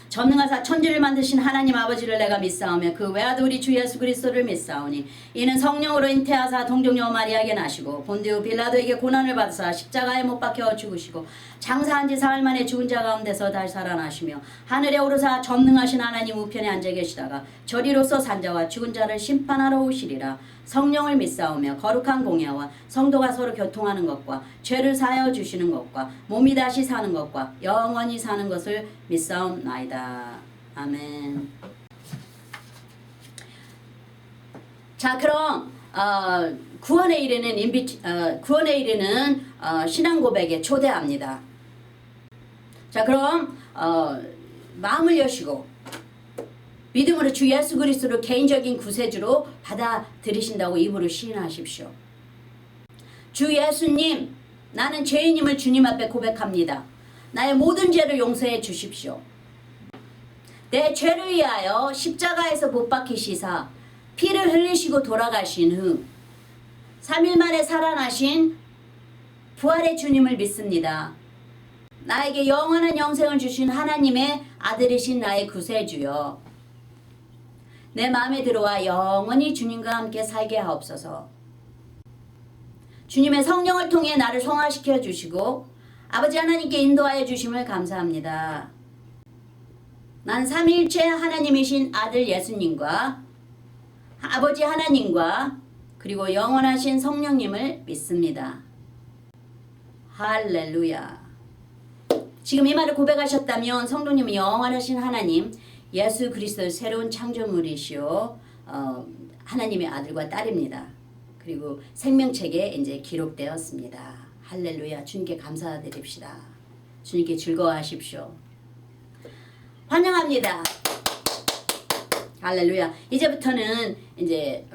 전능하사 천지를 만드신 하나님 아버지를 내가 믿사오며 그 외아들 우리 주 예수 그리스도를 믿사오니 이는 성령으로 잉태하사 동정녀 마리아에게 나시고 본디오 빌라도에게 고난을 받으사 십자가에 못 박혀 죽으시고 장사한 지 사흘 만에 죽은 자 가운데서 다시 살아나시며 하늘에 오르사 전능하신 하나님 우편에 앉아 계시다가 저리로서 산자와 죽은 자를 심판하러 오시리라. 성령을 믿사오며 거룩한 공예와 성도가 서로 교통하는 것과 죄를 사하여 주시는 것과 몸이 다시 사는 것과 영원히 사는 것을 믿사옵나이다. 아멘. 자, 그럼 구원에 이르는 신앙 고백에 초대합니다. 자, 그럼 마음을 여시고 믿음으로 주 예수 그리스도를 개인적인 구세주로 받아들이신다고 입으로 시인하십시오. 주 예수님, 나는 죄인임을 주님 앞에 고백합니다. 나의 모든 죄를 용서해 주십시오. 내 죄를 위하여 십자가에서 못 박히시사 피를 흘리시고 돌아가신 후 3일 만에 살아나신 부활의 주님을 믿습니다. 나에게 영원한 영생을 주신 하나님의 아들이신 나의 구세주여, 내 마음에 들어와 영원히 주님과 함께 살게 하옵소서. 주님의 성령을 통해 나를 성화시켜 주시고 아버지 하나님께 인도하여 주심을 감사합니다. 난 삼위일체 하나님이신 아들 예수님과 아버지 하나님과 그리고 영원하신 성령님을 믿습니다. 할렐루야. 지금 이 말을 고백하셨다면 성도님은 영원하신 하나님, 예수 그리스도의 새로운 창조물이시오. 하나님의 아들과 딸입니다. 그리고 생명책에 이제 기록되었습니다. 할렐루야. 주님께 감사드립시다. 주님께 즐거워하십시오. 환영합니다. 할렐루야. 이제부터는 이제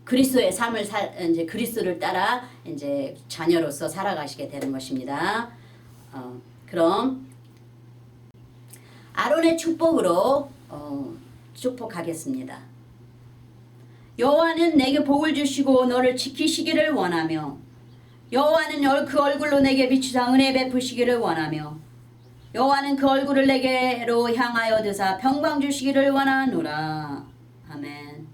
그리스도의 삶을 이제 그리스도를 따라 이제 자녀로서 살아가시게 되는 것입니다. 그럼 아론의 축복으로 축복하겠습니다. 여호와는 내게 복을 주시고 너를 지키시기를 원하며 여호와는 그 얼굴로 내게 비추사 은혜 베푸시기를 원하며 여호와는 그 얼굴을 내게로 향하여 드사 평강 주시기를 원하노라. 아멘.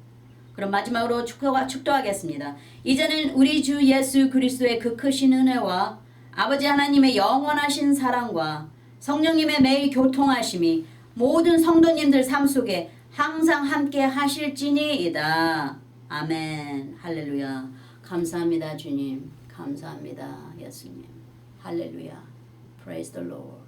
그럼 마지막으로 축도하겠습니다. 이제는 우리 주 예수 그리스도의 그 크신 은혜와 아버지 하나님의 영원하신 사랑과 성령님의 매일 교통하심이 모든 성도님들 삶 속에 항상 함께 하실지니이다. 아멘. 할렐루야. 감사합니다 주님. 감사합니다 예수님. 할렐루야. Praise the Lord.